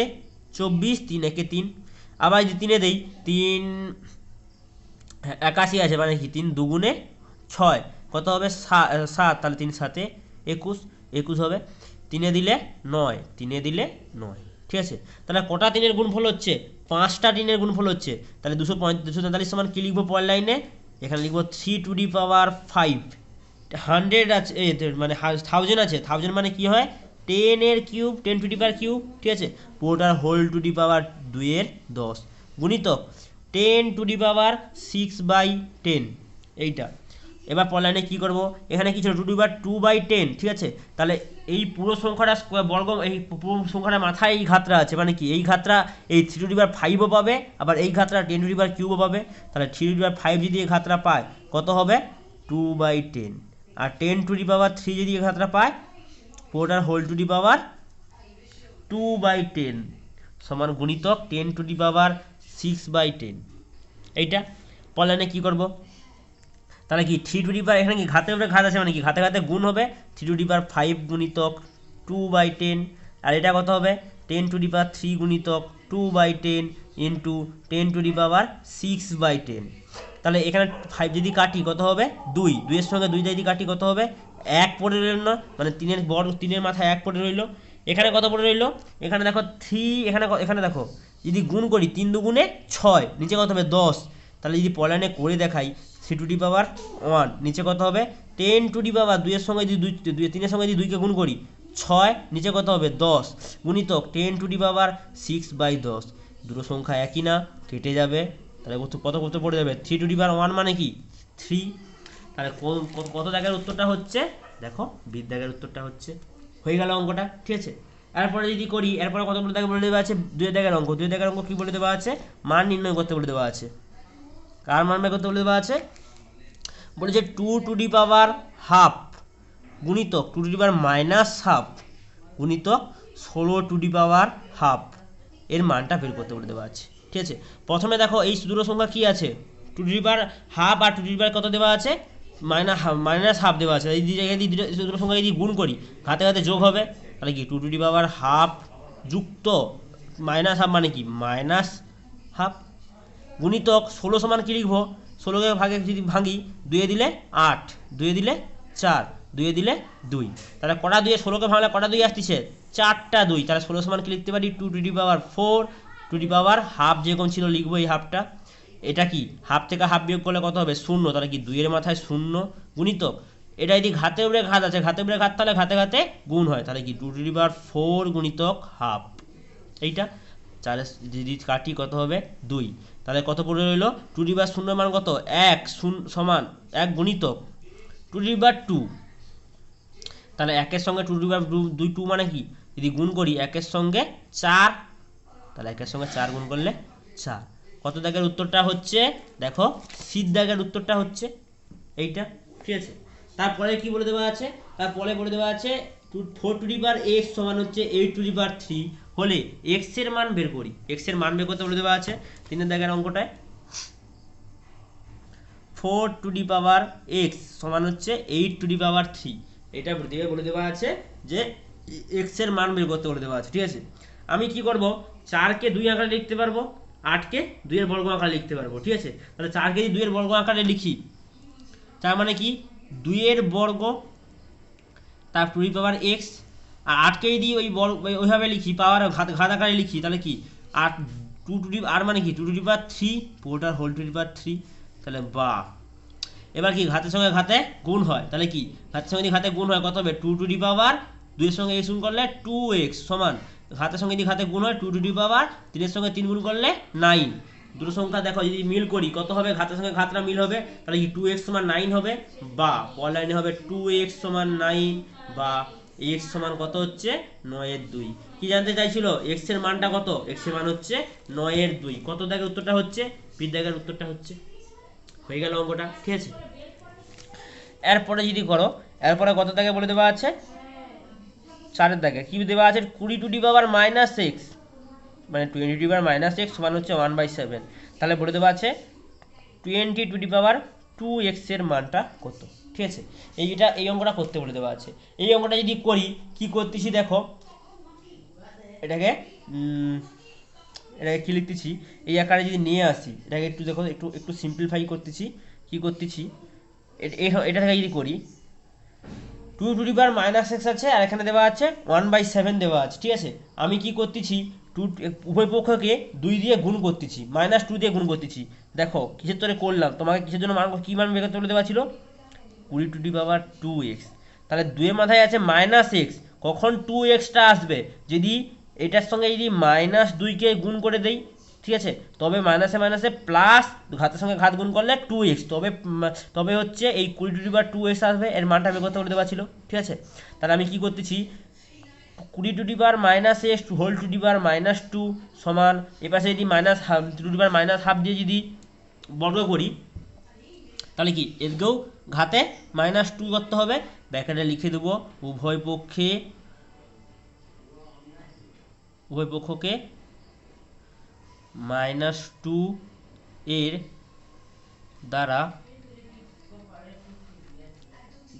24, 3 একে 3, আবার যদি 3-এ দেই 3 81 আছে, মানে কি 3 দুগুণে 6, কত হবে 7, তাহলে 3 7-এ 21, 21 হবে, 3-এ দিলে 9, 3-এ দিলে 9, ঠিক আছে। তাহলে কটা 3-এর গুণফল হচ্ছে, 5টা 3-এর গুণফল হচ্ছে, তাহলে 243 সমান কি লিখবো পরের লাইনে, এখানে লিখবো 3 টু দি পাওয়ার 5, 100 আছে মানে 1000 আছে, 1000 মানে কি হয় 10 এর cube, 10 two the power cube, ঠিক আছে, পুরোটার হোল টু দি পাওয়ার 2-এর 10 গুণিতক 10 টু দি পাওয়ার 6/10 এইটা। এবার পরের লাইনে কী করবো, এখানে কি ছিল 2 টু দি পাওয়ার 2/10, ঠিক আছে, তাহলে এই পুরো সংখ্যাটা বর্গ, এই পুরো সংখ্যাটার মাথায় এই ঘাতরা আছে, মানে কি এই ঘাতরা এই 3 টু দি পাওয়ার 5ও পাবে, আবার এই ঘাতরা 10 টু দি পাওয়ার কিউবও পাবে, তাহলে 3 টু দি পাওয়ার 5 যদি এই ঘাতরা পায় কত হবে 2/10, আর 10 টু দি পাওয়ার 3 যদি এই ঘাতরা পায় পুরোটার হোল টু দি পাওয়ার 2/10 সমান গুণিতক 10 টু দি পাওয়ার 6/10 এইটা। পরের লাইনে কী করবো, তাহলে কি 3 টু দি পাওয়ার, এখানে কি ঘাতের উপরে ঘাত আছে, মানে কি ঘাতে ঘাতে গুণ হবে, 3 টু দি পাওয়ার 5 গুণিতক 2/10, আর এটা কত হবে 10 টু দি পাওয়ার 3 গুণিতক 2/10 ইন্টু 10 টু দি পাওয়ার 6/10, তাহলে এখানে 5 যদি কাটি কত হবে 2, 2-এর সঙ্গে 2 যদি কাটি কত হবে 1 পড়ে রইল না, মানে 3-এর বড় 3-এর মাথায় 1 পড়ে রইল, এখানে কত পড়ে রইল, এখানে দেখো 3, এখানে দেখো যদি গুণ করি 3 দুগুণে 6, নিচে কত হবে 10, তাহলে যদি পরের লাইনে করে দেখাই 3 টু দি পাওয়ার 1, নিচে কত হবে 10 টু দি পাওয়ার 2-এর সঙ্গে যদি 3-এর সঙ্গে যদি 2কে গুণ করি 6, নিচে কত হবে 10 গুণিতক 10 টু দি পাওয়ার 6/10, দুটো সংখ্যা একই না, কেটে যাবে, তাহলে কত কত পড়ে যাবে 3 টু দি পাওয়ার 1 মানে কি 3, তাহলে কত দাগের উত্তরটা হচ্ছে দেখো বৃদ্ধ দাগের উত্তরটা হচ্ছে, হয়ে গেল অঙ্কটা, ঠিক আছে। এরপরে যদি করি, এরপরে কতগুলো দাগে বলে দেওয়া আছে 2 দাগের অঙ্ক, 2 দাগের অঙ্ক কি বলে দেওয়া আছে, মান নির্ণয় করতে বলে দেওয়া আছে, কার মান বের করতে বলে দেওয়া আছে, বলেছে 2 টু দি পাওয়ার হাফ গুণিতক 2 to the power minus half গুণিতক 16 টু দি পাওয়ার হাফ এর মানটা বের করতে বলে দেওয়া আছে, ঠিক আছে। প্রথমে দেখো এই দুটো সংখ্যা কি আছে 2 টু দি পাওয়ার হাফ আর 2 টু দি পাওয়ার কত দেওয়া আছে মাইনাস হাফ দেওয়া আছে, এই দুটো সংখ্যা যদি গুণ করি ঘাতে ঘাতে যোগ হবে, তাহলে কি 2 টু দি পাওয়ার হাফ যুক্ত মাইনাস হাফ মানে কি মাইনাস হাফ গুণিতক 16 সমান কি লিখবো, 16কে ভাগে যদি ভাঙি 2-এ দিলে 8, 2-এ দিলে 4, 2-এ দিলে 2, তাহলে কটা 2-এ 16কে ভাঙলে কটা 2 আসতেছে 4টা 2, তাহলে 16 সমান কি লিখতে পারি 2 to the power 4, two the power half যেরকম ছিল লিখবো এই হাফটা, এটা কি হাফ থেকে হাফ বিয়োগ করলে কত হবে 0, তাহলে কি 2-এর মাথায় 0 গুণিতক এটা যদি ঘাতের উপরে ঘাত আছে, ঘাতের উপরে ঘাত তাহলে ঘাতে ঘাতে গুণ হয়, তাহলে কি 2 টু দি পাওয়ার 4 গুণিতক হাফ এইটা, 4 যদি কাটি কত হবে 2, তাহলে কত পড়ে রইল 2 টু দি পাওয়ার 0 মান কত 1 সমান 1 গুণিতক 2 টু দি পাওয়ার 2, তাহলে 1-এর সঙ্গে 2 টু দি পাওয়ার 2 মানে কি যদি গুণ করি 1-এর সঙ্গে 4, তাহলে 1-এর সঙ্গে 4 গুণ করলে 4, কত দাগের উত্তরটা হচ্ছে দেখো সিদ্ধ দাগের উত্তরটা হচ্ছে এইটা, ঠিক আছে। তারপরে কি বলে দেওয়া আছে, তারপরে বলে দেওয়া আছে 4 টু দি পাওয়ার x সমান হচ্ছে 8 টু দি পাওয়ার 3 হলে x এর মান বের করি, x এর মান বের করতে বলে দেওয়া আছে 3 দাগের অঙ্কটায় 4 টু দি পাওয়ার x সমান হচ্ছে 8 টু দি পাওয়ার 3, এটা বলে দেওয়া আছে যে x এর মান বের করতে বলে দেওয়া আছে, ঠিক আছে। আমি কি করব 4কে 2 আকারে লিখতে পারবো, 8কে 2 এর বর্গ আকারে লিখতে পারবো, ঠিক আছে। তাহলে 4কে যদি 2 এর বর্গ আকারে লিখি তার মানে কি 2 এর বর্গ তার টু দি পাওয়ার x, আর 8কে যদি ওইভাবে লিখি পাওয়ার ঘাত আকারে লিখি তাহলে কি 8 2 টু দি আর মানে কি 2 টু দি পাওয়ার 3 পুরোটার হোল টু দি পাওয়ার 3, তাহলে বা এবার কি ঘাতের সঙ্গে ঘাতে গুণ হয়, তাহলে কি ঘাতের সঙ্গে যদি ঘাতে গুণ হয় কত হবে 2 টু দি পাওয়ার 2 এর সঙ্গে x গুণ করলে 2x সমান ঘাতের সঙ্গে যদি ঘাতে গুণ হয় 2 টু দি পাওয়ার 3 এর সঙ্গে 3 গুণ করলে 9, দুটো সংখ্যা দেখো যদি মিল করি কত হবে ঘাতের সঙ্গে ঘাতটা মিল হবে, তাহলে কি 2x সমান 9 হবে, বা পরের লাইনে হবে 2x সমান 9, বা এক্স সমান কত হচ্ছে 9/2। কি জানতে চাইছিল এক্স এর মানটা কত, এক্স এর মান হচ্ছে 9/2। কত দাগের উত্তরটা হচ্ছে, বি দাগের উত্তরটা হচ্ছে। হয়ে গেল অঙ্কটা, ঠিক আছে। এরপরে যদি করো, এরপরে কত দাগে বলে দেওয়া আছে, 4 দাগে কি দেওয়া আছে, 20 টু দি পাওয়ার -x মানে 20 টু দি পাওয়ার -x সমান হচ্ছে 1/7। তাহলে বলে দেওয়া আছে 20 টু দি পাওয়ার 2x এর মানটা কত, ঠিক আছে। এই অঙ্কটা করতে বলে দেওয়া আছে। এই অঙ্কটা যদি করি, কি করতেছি দেখো, এটাকে কি লিখতেছি, এই আকারে যদি নিয়ে আসি, এটাকে একটু দেখো, একটু সিম্পলিফাই করতেছি। কি করতেছি, এটা থেকে যদি করি, 2 টু দি পাওয়ার -x আছে, আর এখানে দেওয়া আছে 1/7 দেওয়া আছে, ঠিক আছে। আমি কি করতেছি, উভয় পক্ষকে 2 দিয়ে গুণ করতেছি, -2 দিয়ে গুণ করতেছি। দেখো কিসের তরে করলাম, তোমাকে কিসের জন্য কি মান বের করতে বলে দেওয়া ছিল, 20 টু দি পাওয়ার 2x। তাহলে 2 এর মাথায় আছে -x, কখন 2xটা আসবে, যদি এটার সঙ্গে যদি -2কে গুণ করে দেই, ঠিক আছে, তবে মাইনাসে মাইনাসে প্লাস, ঘাতের সঙ্গে ঘাত গুণ করলে 2x, তবে হচ্ছে এই 20 টু দি পাওয়ার 2x আসবে, এর মানটা বের করতে বলে দেওয়া ছিল, ঠিক আছে। তাহলে আমি কি করতেছি, 20 to the power -x whole to the power -2 সমান, এপাশে যদি টু দি পাওয়ার -হাফ দিয়ে যদি বর্গ করি, তাহলে কি এদিকেও ঘাতে -2 করতে হবে, ব্র্যাকেটে লিখে দেবো উভয় পক্ষকে -2 এর দ্বারা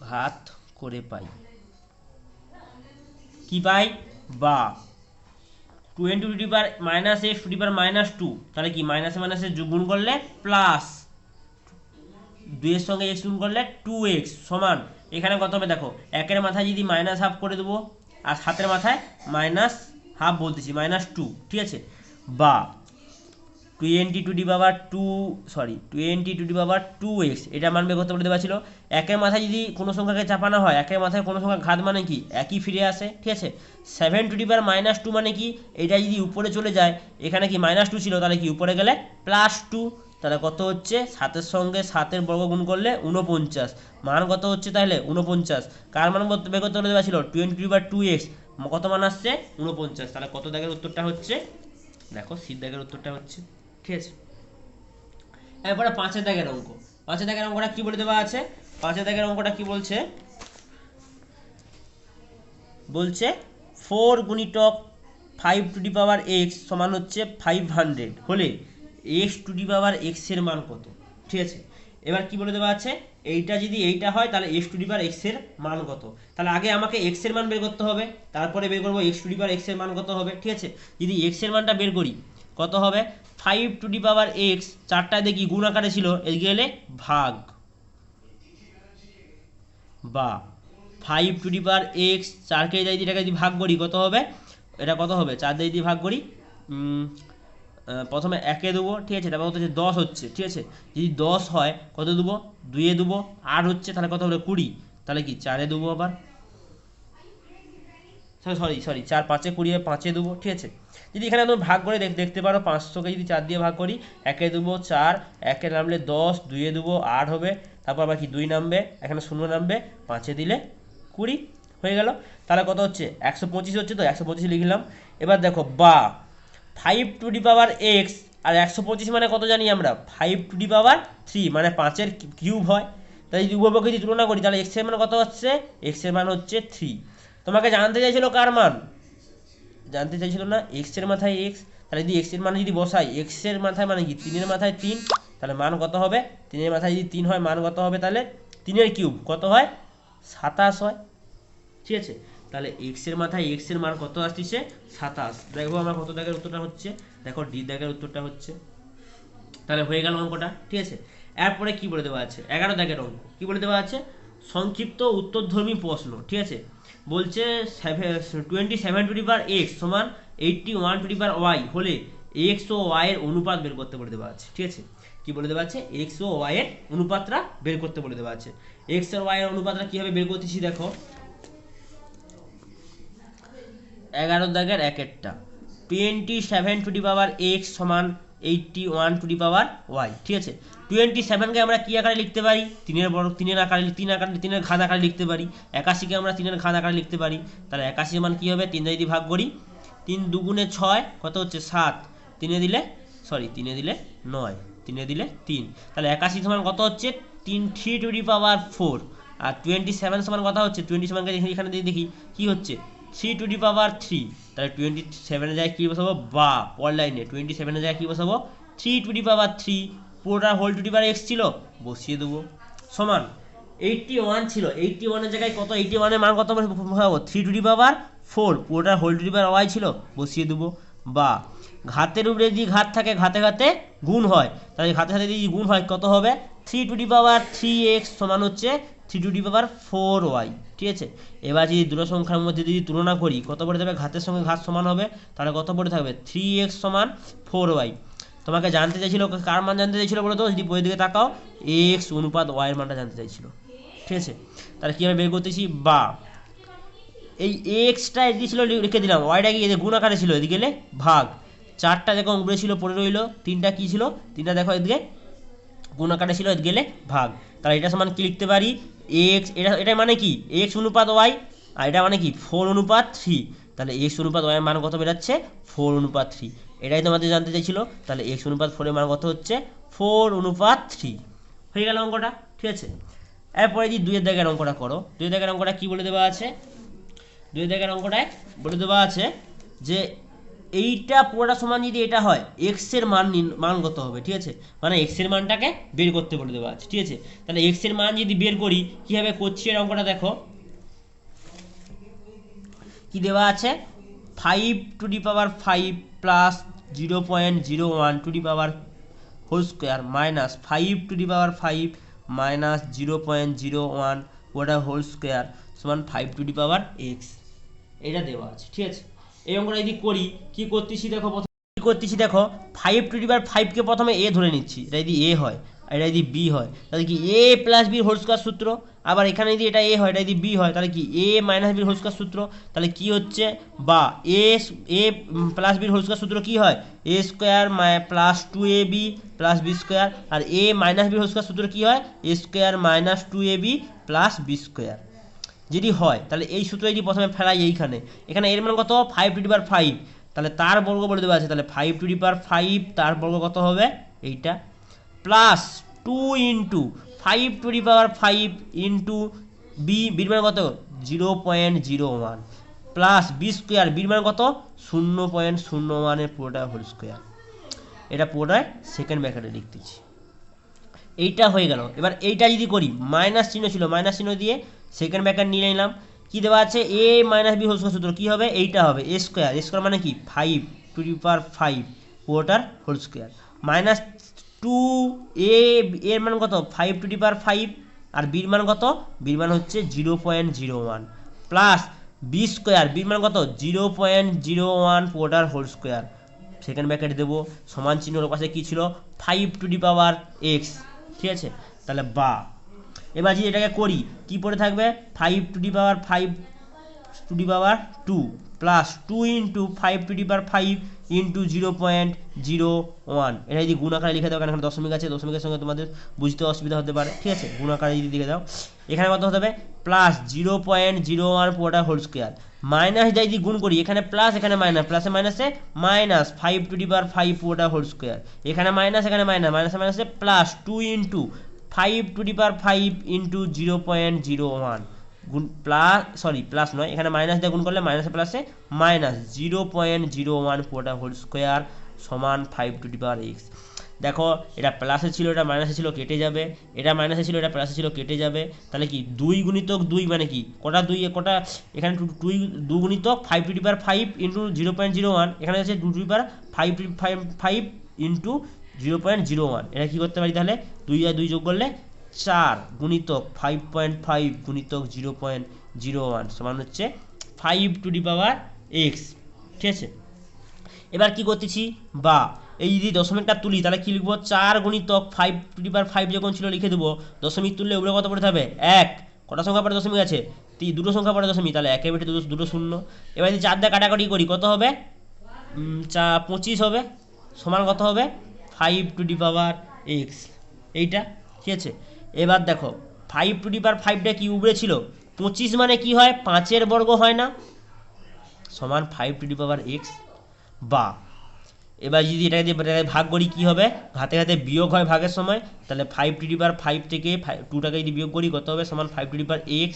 ঘাত করে পাই। কি পাই, বা 20 to the power -x to the power -2, তাহলে কি মাইনাসে মাইনাসে গুণ করলে প্লাস, 2 এর সঙ্গে x গুণ করলে 2x সমান, এখানে কত হবে দেখো, 1 এর মাথায় যদি -হাফ করে দেবো, আর 7 এর মাথায় -হাফ বলতেছি, -2, ঠিক আছে। বা 20 টু দি পাওয়ার 2x, এটা মান বের করতে বলে দেওয়া ছিল। 1 এর মাথায় যদি কোনো সংখ্যাকে চাপানো হয়, 1 এর মাথায় কোনো সংখ্যা ঘাত মানে কি একই ফিরে আসে, ঠিক আছে। 7 টু দি পাওয়ার -2 মানে কি, এটা যদি উপরে চলে যায়, এখানে কি -2 ছিল, তাহলে কি উপরে গেলে +2, তাহলে কত হচ্ছে, 7 এর সঙ্গে 7 এর বর্গ গুণ করলে 49, মান কত হচ্ছে তাহলে 49। কার মান বের করতে বলে দেওয়া ছিল, 20 টু দি পাওয়ার 2x, কত মান আসছে 49। তাহলে কত দাগের উত্তরটা হচ্ছে, দেখো সি দাগের উত্তরটা হচ্ছে, ঠিক আছে। এরপরে 5 দাগের অঙ্ক, 5 দাগের অঙ্কটা কি বলে দেওয়া আছে, 5 দাগের অঙ্কটা কি বলছে, 4 গুণিতক 5 টু দি পাওয়ার x সমান হচ্ছে 500 হলে x to the power x এর মান কত, ঠিক আছে। এবার কি বলে দেওয়া আছে, এইটা যদি এইটা হয়, তাহলে x to the power x এর মান কত। তাহলে আগে আমাকে x এর মান বের করতে হবে, তারপরে বের করবো x to the power x এর মান কত হবে, ঠিক আছে। যদি x এর মানটা বের করি, কত হবে, 5 টু দি পাওয়ার x, চারটায় দেখি গুণ আকারে ছিল, এদিকে এলে ভাগ, বা 5 টু দি পাওয়ার x, 4কে এটাকে যদি ভাগ করি কত হবে, এটা কত হবে, 4 দিয়ে যদি ভাগ করি, প্রথমে 1 এ দেবো, ঠিক আছে, তারপর কত হচ্ছে 10 হচ্ছে, ঠিক আছে। যদি 10 হয় কত দেবো, 2 এ দেবো, 8 হচ্ছে, তাহলে কত হলো 20, তাহলে কি 4 এ দেবো, আবার সরি 4 5 এ 20, 5 এ দেবো, ঠিক আছে। যদি এখানে তুমি ভাগ করে দেখতে পারো, 500কে যদি 4 দিয়ে ভাগ করি, 1 এ দেবো 4, 1 এ নামলে 10, 2 এ দেবো 8 হবে, তারপর আবার কি 2 নামবে, এখানে 0 নামবে, 5 এ দিলে 20 হয়ে গেল। তাহলে কত হচ্ছে 125 হচ্ছে, তো 125 লিখলাম। এবার দেখো, বা 5 টু দি পাওয়ার x, আর 125 মানে কত জানি আমরা, 5 টু দি পাওয়ার 3 মানে 5 এর কিউব হয়। তাই যদি উভয়পক্ষে যদি তুলনা করি, তাহলে x এর মান কত হচ্ছে, x এর মান হচ্ছে 3। তোমাকে জানতে চাইছিল কার মান, জানতে চাইছিল না x এর মাথায় x, তাহলে যদি x এর মান যদি বসাই, x এর মাথায় মানে কি 3 এর মাথায় 3, তাহলে মান কত হবে, 3 এর মাথায় যদি 3 হয়, মান কত হবে, তাহলে 3 এর কিউব কত হয়, 27 হয়, ঠিক আছে। তাহলে x এর মাথায় x এর মান কত আসছে, 27। দেখো আমরা কত দাগের উত্তরটা হচ্ছে, দেখো ডি দাগের উত্তরটা হচ্ছে। তাহলে হয়ে গেল অঙ্কটা, ঠিক আছে। এরপরে কি বলে দেওয়া আছে, 11 দাগের অঙ্ক, কি বলে দেওয়া আছে, সংক্ষিপ্ত উত্তরধর্মী প্রশ্ন, ঠিক আছে। বলছে 27 টু দি পাওয়ার x সমান 81 টু দি পাওয়ার y হলে x ও y এর অনুপাত বের করতে বলে দেওয়া আছে, ঠিক আছে। কি বলে দেওয়া আছে, x ও y এর অনুপাতটা বের করতে বলে দেওয়া আছে। x আর y এর অনুপাতটা কিভাবে বের করতেছি দেখো, 11 দাগের 1 একটা, 27 টু দি পাওয়ার x সমান 81 টু দি পাওয়ার ওয়াই। ঠিক আছে, 27কে আমরা কি আকারে লিখতে পারি? তিনের আকারে, তিনের ঘাত আকারে লিখতে পারি। 81কে আমরা তিনের ঘাত আকারে লিখতে পারি। তাহলে 81 মান কি হবে? 3 যদি ভাগ করি, 3 দুগুণে 6 কত হচ্ছে? 7। 3 দিলে 9, 3 দিলে 3। তাহলে 81 সমান কত হচ্ছে? 3 টু দি পাওয়ার 4। আর 27 সমান কথা হচ্ছে, 27কে এখানে দেখি কি হচ্ছে, 3 টু দি পাওয়ার 3। তাহলে 27 এর জায়গায় কি বসাবো? বা পর লাইনে 27 এর জায়গায় কি বসাবো? 3 টু দি পাওয়ার 3, পুরোটা whole to the power X ছিল, বসিয়ে দেবো। সমান 81 ছিল, 81 এর জায়গায় কত? 81 এর মান কত বসাবো? 3 টু দি পাওয়ার 4, পুরোটা whole to the power Y ছিল, বসিয়ে দেবো। বা ঘাতের উপরে যদি ঘাত থাকে, ঘাতে ঘাতে গুণ হয়, তাহলে ঘাতের সাথে যদি গুণ হয় কত হবে? 3 টু দি পাওয়ার 3x সমান হচ্ছে 3 টু দি পাওয়ার 4y। ঠিক আছে, এবার যদি দুটো সংখ্যার মধ্যে যদি তুলনা করি, কত পড়ে যাবে? ঘাতের সঙ্গে ঘাত সমান হবে, তাহলে কত পড়ে থাকবে? 3x সমান 4y। তোমাকে জানতে চাইছিল কার মান জানতে চাইছিল বলো তো? যদি বইয়ের দিকে তাকাও, x অনুপাত y এর মানটা জানতে চাইছিল। ঠিক আছে, তাহলে কীভাবে বের করতেছি? বা এই এক্সটা এদিকে ছিল লিখে দিলাম, ওয়াইটা কি গুণ আকারে ছিল, এদিকে গেলে ভাগ। 4টা দেখো উপরে ছিল, পড়ে রইলো। 3টা কি ছিল? 3টা দেখো এদিকে গুণ আকারে ছিল, এদিকে গেলে ভাগ। তাহলে এটা সমান কি লিখতে পারি? এক্স, এটা মানে কি? এক্স অনুপাত ওয়াই। আর এটা মানে কি? 4 অনুপাত 3। তাহলে এক্স অনুপাত ওয়াই এর মান কত বেরাচ্ছে? 4 অনুপাত 3। এটাই তোমাদের জানতে চাইছিল। তাহলে এক্স অনুপাত 4 এর মান কত হচ্ছে? 4 অনুপাত 3। হয়ে গেল অঙ্কটা। ঠিক আছে, এরপরে যদি 2 এর দাগের অঙ্কটা করো। 2 এর দাগের অঙ্কটা কি বলে দেওয়া আছে? 2 এর দাগের অঙ্কটায় বলে দেওয়া আছে যে এইটা পুরোটা সমান যদি এটা হয়, এক্স এর মান কত হবে? ঠিক আছে, মানে এক্স এর মানটাকে বের করতে বলে দেওয়া আছে। ঠিক আছে, তাহলে এক্স এর মান যদি বের করি, কিভাবে করছি এর অঙ্কটা দেখো। কি দেওয়া আছে? 5 to the power 5 plus 0.01 to the power whole square minus 5 to the power 5 minus 0.01 ওটা হোল স্কোয়ার সমান 5 টু দি পাওয়ার এক্স। এটা দেওয়া আছে। ঠিক আছে, এই অঙ্কটা যদি করি, কি করতেছি দেখো, কি করতেছি দেখো, 5 টু দি পাওয়ার 5কে প্রথমে এ ধরে নিচ্ছি, এটা যদি এ হয় আর এটা যদি বি হয়, তাহলে কি এ প্লাস বি হোল স্কোয়ার সূত্র। আবার এখানে যদি এটা এ হয়, এটা যদি বি হয়, তাহলে কি A minus B whole square সূত্র। তাহলে কি হচ্ছে? বা A plus B whole square সূত্র কি হয়? A square plus 2ab plus B square. আর A minus B whole square সূত্র কি হয়? A square minus 2ab plus B square. যদি হয়, তাহলে এই সূত্র যদি প্রথমে ফেলাই এইখানে, এখানে এর মান কত? 5 টু দি পাওয়ার 5, তাহলে তার বর্গ বলে দেওয়া আছে। তাহলে 5 টু দি পাওয়ার 5 তার বর্গ কত হবে? এইটা plus 2 into 5 to the power 5 into বির মান কত? 0.01 প্লাস বি স্কোয়ার, বির মান কত? 0.01 এর পুরোটা হোল স্কোয়ার। এটা পুরোটাই সেকেন্ড ব্র্যাকেটে লিখতেছি। এইটা হয়ে গেল। এবার এইটা যদি করি, মাইনাস চিহ্ন ছিল, মাইনাস চিহ্ন দিয়ে সেকেন্ড ব্র্যাকেট নিয়ে নিলাম। কি দেওয়া আছে? এ মাইনাস বি হোল স্কোয়ার সূত্র কি হবে? এইটা হবে এ স্কোয়ার। এ স্কোয়ার মানে কি? 5 টু দি পাওয়ার 5 পুরোটার হোল স্কোয়ার মাইনাস 2 এর মান কত? 5 টু দি পাওয়ার 5। আর বির মান কত? বির মান হচ্ছে 0.01 প্লাস বি স্কোয়ার, বির মান কত? 0.01 পুরোটার হোল স্কোয়ার। সেকেন্ড ব্র্যাকেট দেবো, সমান চিহ্নর পাশে কি ছিল? 5 টু দি পাওয়ার এক্স। ঠিক আছে, তাহলে বা এবার যদি এটাকে করি, কি পড়ে থাকবে? 5 to the power 5 to the power 2 plus 2 into 5 to the power 5 into 0.01। এটা যদি গুণ আকারে লিখে দাও, কারণ এখানে দশমিক আছে, দশমিকের সঙ্গে তোমাদের বুঝতে অসুবিধা হতে পারে। ঠিক আছে, গুণ আকারে যদি লিখে দাও, এখানে কত হতে হবে? প্লাস 0.01 পুরোটা হোল স্কোয়ার মাইনাস যদি গুণ করি, এখানে প্লাস এখানে মাইনাস, প্লাসে মাইনাসে মাইনাস 5 টু দি পাওয়ার 5 পুরোটা হোল স্কোয়ার। এখানে মাইনাস এখানে মাইনাস, মাইনাসে মাইনাসে plus 2 into 5 to the power 5 into 0.01 গুণ প্লাস নয়, এখানে মাইনাস দিয়ে গুণ করলে মাইনাসে প্লাসে মাইনাস 0.01 পুরোটা হোল স্কোয়ার সমান 5 টু দি পাওয়ার এক্স। দেখো, এটা প্লাসে ছিল, এটা মাইনাসে ছিল, কেটে যাবে। এটা মাইনাসে ছিল, এটা প্লাসে ছিল, কেটে যাবে। তাহলে কি 2 গুণিতক 2 মানে কি? কটা 2 কটা? এখানে 2 গুণিতক 5 টু দি পাওয়ার 5 ইন্টু 0.01, এখানে আছে 2 টু দি পাওয়ার 5 ইন্টু 0.01। এটা কি করতে পারি তাহলে? 2 আর 2 যোগ করলে 4 গুণিতক 5.5 গুণিতক 0.01 সমান হচ্ছে 5 টু দি পাওয়ার এক্স। ঠিক আছে, এবার কি করতেছি? বা এই যদি দশমিকটা তুলি, তাহলে কি লিখবো? 4 গুণিতক 5 টু দি পাওয়ার 5 যখন ছিল লিখে দেবো। দশমিক তুললে উপরে কত পড়ে থাকবে? 1। কটা সংখ্যা পড়ে দশমিক আছে? দুটো সংখ্যা পড়ে দশমিক, তাহলে একের বেটে দুটো শূন্য। এবার যদি 4 দিয়ে কাটাকাটি করি, কত হবে? 25 হবে, সমান কত হবে? 5^x, এইটা ঠিক আছে। এবার দেখো 5^5টা কি উপরে ছিল, 25 মানে কি হয় 5-এর বর্গ হয় না, সমান 5^x। বা এবার যদি এটাকে দিয়ে ভাগ করি কি হবে, ঘাতে ঘাতে বিয়োগ হয় ভাগের সময়, তাহলে 5^5 থেকে 2টাকে যদি বিয়োগ করি কত হবে, সমান 5^x।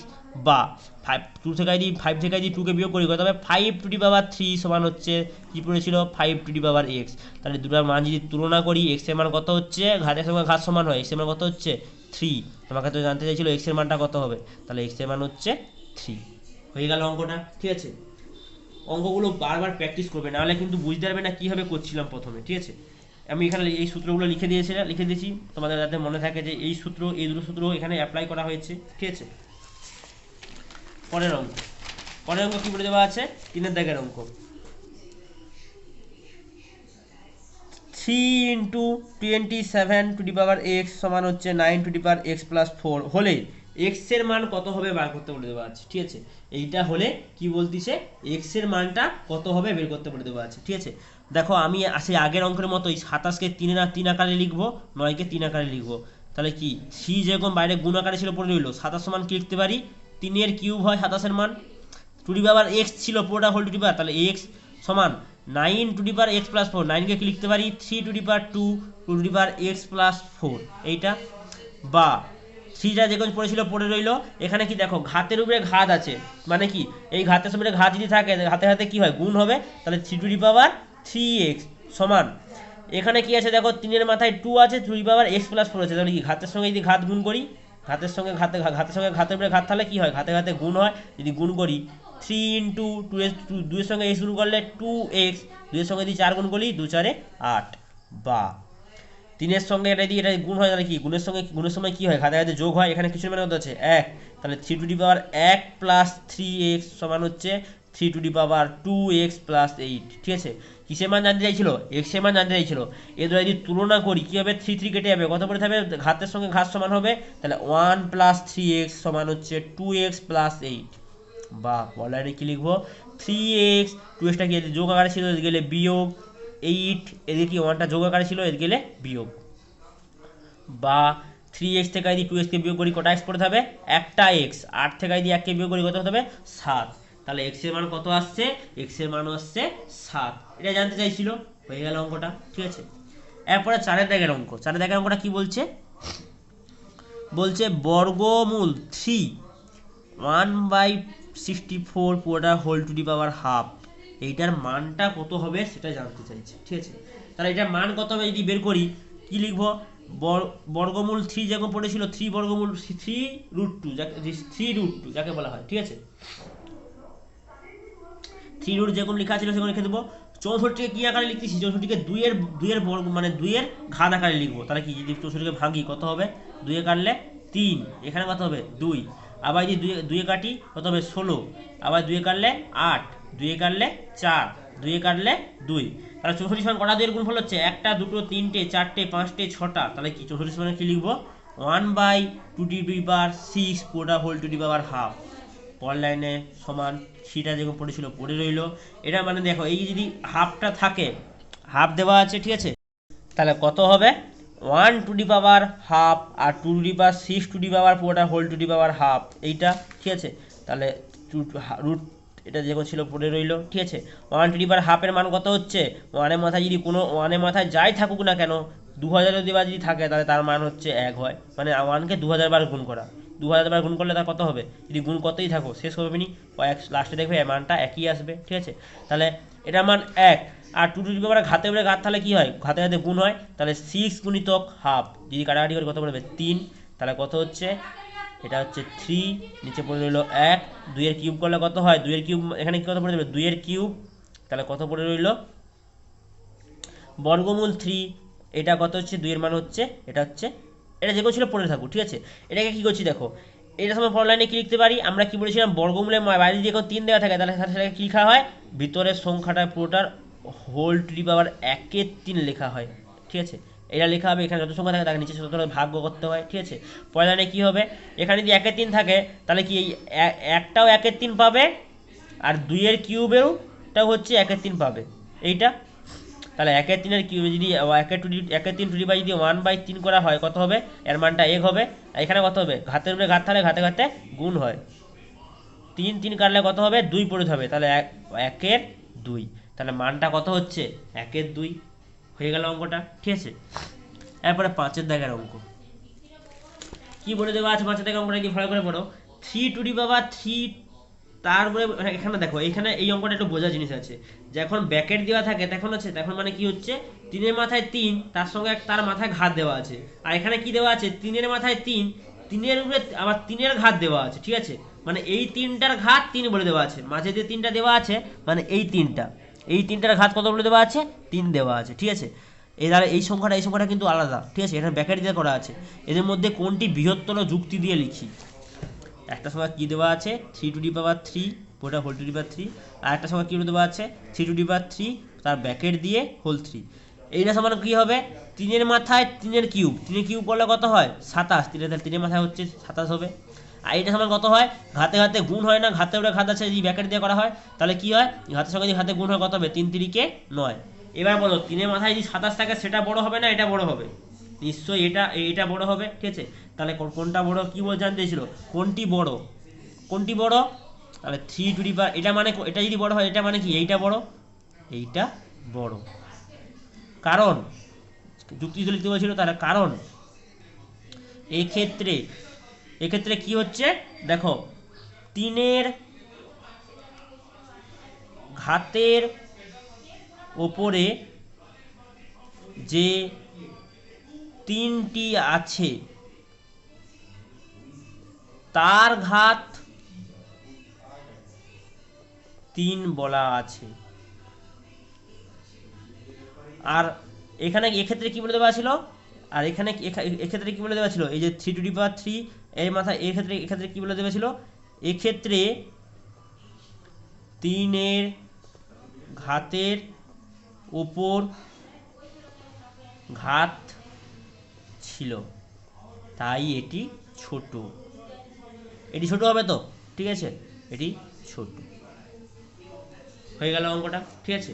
বা 5 থেকে যদি 2কে বিয়োগ করি কত হবে, 5^3 সমান হচ্ছে কি পড়েছিল 5^x। তাহলে দুটার মান যদি তুলনা করি, এক্স এর মান কত হচ্ছে, ঘাতের সঙ্গে ঘাত সমান হয়, এক্স এর মান কত হচ্ছে 3। তোমাকে তো জানতে চাইছিল এক্স এর মানটা কত হবে, তাহলে এক্স এর মান হচ্ছে 3। হয়ে গেল অঙ্কটা, ঠিক আছে। অঙ্কগুলো বারবার প্র্যাকটিস করবে, নাহলে কিন্তু বুঝতে পারবে না কীভাবে করছিলাম প্রথমে, ঠিক আছে। আমি এখানে এই সূত্রগুলো লিখে দিয়েছি তোমাদের যাতে মনে থাকে যে এই সূত্র, এই দুটো সূত্র এখানে অ্যাপ্লাই করা হয়েছে, ঠিক আছে। পরের অঙ্ক কি বলে দেওয়া আছে, 3 দাগের অঙ্ক। 3×27^x সমান হচ্ছে 9^x+4 হলে x এর মান কত হবে বার করতে বলে দেওয়া আছে, ঠিক আছে। এইটা হলে কি বলতিছে, x এর মানটা কত হবে বের করতে বলে দেওয়া আছে, ঠিক আছে। দেখো আমি সেই আগের অঙ্কের মতোই 27কে 3 আকারে লিখবো, 9কে 3 আকারে লিখবো। তাহলে কি 3 যেরকম বাইরে গুণ আকারে ছিল পড়ে রইলো, 27 সমান কি লিখতে পারি, 3 এর কিউব হয় 27 এর মান, x ছিল পুরোটা হোল টু দি পাওয়ার, তাহলে x সমান 9^x+4, 9কে কি লিখতে পারি 3^2^x+4 এইটা। বা 3টা যেমন পড়েছিল পড়ে রইলো, এখানে কি দেখো ঘাতের উপরে ঘাত আছে, মানে কি এই ঘাতের উপরে ঘাত যদি থাকে হাতে হাতে কি হয় গুণ হবে, তাহলে 3^3x সমান এখানে কি আছে দেখো 3-এর মাথায় 2 আছে, 3^x+4 আছে, তাহলে কি ঘাতের সঙ্গে যদি ঘাত গুণ করি, ঘাতের সঙ্গে ঘাতের উপরে ঘাত থাকলে কি হয় ঘাতে ঘাতে গুণ হয়, যদি গুণ করি 3 এর সঙ্গে x গুণ করলে 2x, 2 এর সঙ্গে যদি 4 গুণ করি 2 4 8। বা 3-এর সঙ্গে এটা যদি এটা গুণ হয় তাহলে কি গুণের সময় কি হয় ঘাতে ঘাতে যোগ হয়, এখানে কিছু মানে কত আছে 1, তাহলে 3^1+3x সমান হচ্ছে 3^2x+8, ঠিক আছে। কিসের মান জানতে চাইছিল, x এর মান জানতে চাইছিল। এদের যদি তুলনা করি কি হবে, 3 কেটে যাবে, কত পড়ে থাকবে ঘাতের সঙ্গে ঘাত সমান হবে, তাহলে 1+3x সমান হচ্ছে 2x+8। বা বলারে কি লিখবো 3x, 2xটা কি যোগ আকারে ছিল এদিকে গেলে বিয়োগ, 8 এদিকে কি 1টা যোগ আকারে ছিল এদিকে গেলে বিয়োগ। বা 3x থেকে যদি 2x কে বিয়োগ করি কটা x পড়ে থাকবে একটা x, 8 থেকে যদি 1 কে বিয়োগ করি কত হতে হবে 7, তাহলে x এর মান কত আসছে, x এর মান আসছে 7, এটা জানতে চাইছিল। হয়ে গেল অঙ্কটা, ঠিক আছে। এরপরে 4 দাগের অঙ্ক, 4 দাগের অঙ্কটা কি বলছে, বর্গমূল 3 1/64 পুরোটা whole to the power half, এইটার মানটা কত হবে সেটা জানতে চাইছে, ঠিক আছে। তাহলে এটার মান কত হবে যদি বের করি কি লিখবো, বর্গমূল 3 যেমন পড়েছিল 3√2 যাকে বলা হয়, ঠিক আছে। 3 যেরকম লেখা ছিল সেরকম লিখে দেবো। 64কে কি আকারে লিখতেছি, 64কে 2 এর বর্গ মানে 2 এর ঘাত আকারে লিখবো, তাহলে কি যদি 64কে ভাঙি কত হবে, 2 এ কাটলে 3, এখানে কত হবে 2, আবার যদি 2 এ কাটি কত হবে 16, আবার 2 এ কাটলে 8, 2 এ কাটলে 4, 2 এ কাটলে 2, তাহলে 64 সমান কটা 2 এর গুণফল হচ্ছে 1টা 2টো 3টে 4টে 5টে 6টা, তাহলে কি 64 সমান কি লিখবো 1/2^6 পুরোটা whole to the power half. পরের লাইনে সমান থ্রিটা যেরকম পড়েছিল পড়ে রইলো, এটা মানে দেখো এই যদি হাফটা থাকে, হাফ দেওয়া আছে, ঠিক আছে, তাহলে কত হবে 1^2 আর 2^6 পুরোটা whole to the power half এইটা, ঠিক আছে। তাহলে রুট এটা যেরকম ছিল পড়ে রইলো, ঠিক আছে। 1^2 এর মান কত হচ্ছে, 1-এর মাথায় যদি কোনো 1-এর মাথায় যাই থাকুক না কেন 2000 যদি থাকে তাহলে তার মান হচ্ছে 1 হয়, মানে 1কে 2000 বার গুণ করা, 2000 বার গুণ করলে তার কত হবে, যদি গুণ কতই থাকো শেষ হবে নি, লাস্টে দেখবে মানটা একই আসবে, ঠিক আছে। তাহলে এটার মান 1, আর 2 ঘাতে উপরে ঘাত থাকলে কি হয় ঘাতে ঘাতে গুণ হয়, তাহলে 6 গুণিতক হাফ যদি কাটাকাটি করে কত পড়বে 3, তাহলে কত হচ্ছে এটা হচ্ছে 3, নিচে পড়ে রইল 1, 2 এর কিউব করলে কত হয়, 2 এর কিউব এখানে কত পড়ে যাবে 2 এর কিউব, তাহলে কত পড়ে রইল বর্গমূল 3, এটা কত হচ্ছে 2 এর মান হচ্ছে এটা হচ্ছে, এটা যেগুলো ছিল পড়ে থাকুক, ঠিক আছে। এটাকে কি করছি দেখো, এটা সময় পরের লাইনে কি লিখতে পারি, আমরা কি বলেছিলাম বর্গমূলের বাইরে যদি এখন 3 দেওয়া থাকে তাহলে সেটাকে কি লেখা হয়, ভিতরের সংখ্যাটা পুরোটার হোল টু দি পাওয়ার 1/3 লেখা হয়, ঠিক আছে। এটা লেখা হবে, এখানে যত সংখ্যা থাকে তাকে নিচে তত ভাগ্য করতে হয়, ঠিক আছে। পরের লাইনে কি হবে, এখানে যদি 1/3 থাকে তাহলে কি এই একটাও 1/3 পাবে, আর 2 এর কিউবেরটাও হচ্ছে 1/3 পাবে এইটা। তাহলে 1/3 কিউব যদি 1/3 টু দি পাওয়ার যদি 1/3 করা হয় কত হবে, এর মানটা 1 হবে। আর এখানে কত হবে, ঘাতের উপরে ঘাত থাকলে ঘাতে ঘাতে গুণ হয়, 3 3 কাটলে কত হবে, 2 পড়ে হবে, তাহলে 1/2। তাহলে মানটা কত হচ্ছে, 1/2 হয়ে গেল অঙ্কটা, ঠিক আছে। এরপরে 5 দাগের অঙ্ক কি বলে দেওয়া আছে, 5 দাগের অঙ্কটা কি ভালো করে পড়ো। 3 টু দি পাওয়ার 3, তারপরে এখানে দেখো, এখানে এই অঙ্কটা একটু বোঝার জিনিস আছে। যখন ব্যাকেট দেওয়া থাকে তখন মানে কি হচ্ছে, 3-এর মাথায় 3, তার সঙ্গে তার মাথায় ঘাত দেওয়া আছে। আর এখানে কি দেওয়া আছে, 3-এর মাথায় 3, 3-এর উপরে আবার 3-এর ঘাত দেওয়া আছে, ঠিক আছে। মানে এই 3টার ঘাত 3 বলে দেওয়া আছে, মাঝে যে 3টা দেওয়া আছে মানে এই 3টার ঘাত কত বলে দেওয়া আছে, 3 দেওয়া আছে, ঠিক আছে। দ্বারা এই সংখ্যাটা কিন্তু আলাদা, ঠিক আছে, এখানে ব্যাকেট দিয়ে করা আছে। এদের মধ্যে কোনটি বৃহত্তর যুক্তি দিয়ে লিখি। একটা সংখ্যা কী দেওয়া আছে, 3 টু দি পাওয়ার 3 পুরোটা হোল টু দি পাওয়ার 3, আর একটা সংখ্যা কী দেওয়া আছে, 3 টু দি পাওয়ার 3 তার ব্যাকেট দিয়ে হোল 3। এইটা সমান কী হবে, 3-এর মাথায় 3-এর কিউব, 3-এর কিউব করলে কত হয় 27, 3-এর মাথায় হচ্ছে 27 হবে। আর এইটা সমান কত হয়, ঘাতে ঘাতে গুণ হয় না, ঘাতে ওটা ঘাত আছে, যদি ব্যাকেট দিয়ে করা হয় তাহলে কী হয়, ঘাতের সঙ্গে যদি ঘাতে গুণ হয় কত হবে, 3 3-কে 9। এবার বলো 3-এর মাথায় যদি 27 থাকে সেটা বড় হবে না এটা বড় হবে, নিশ্চয়ই এটা বড় হবে, ঠিক আছে। তাহলে কোনটা বড় কি বল জানতে ছিল, কোনটি বড়, তাহলে 3 টু দি পাওয়ার, এটা মানে এটা যদি বড় হয় এটা মানে কি এইটা বড়। কারণ যুক্তি লিখতে বলেছিল, তাহলে কারণ এক্ষেত্রে কি হচ্ছে দেখো, 3-এর ঘাতের ওপরে যে 3টি আছে তার ঘাত 3 বলা আছে। আর এখানে এক্ষেত্রে কি বলে দেওয়া ছিল, আর এক্ষেত্রে কি বলে দেওয়া ছিল, এই যে 3 টু দি পাওয়ার 3 এর মাথায় এক্ষেত্রে কি বলে দেওয়া ছিল, এক্ষেত্রে 3-এর ঘাতের উপর ঘাত ছিল, তাই এটি ছোট হবে তো, ঠিক আছে, এটি ছোট হয়ে গেল অঙ্কটা, ঠিক আছে।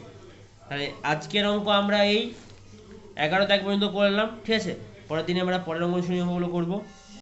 তাহলে আজকের অঙ্ক আমরা এই 11 দাগ পর্যন্ত করলাম, ঠিক আছে। পরের দিনে আমরা পরের অঙ্ক করবো।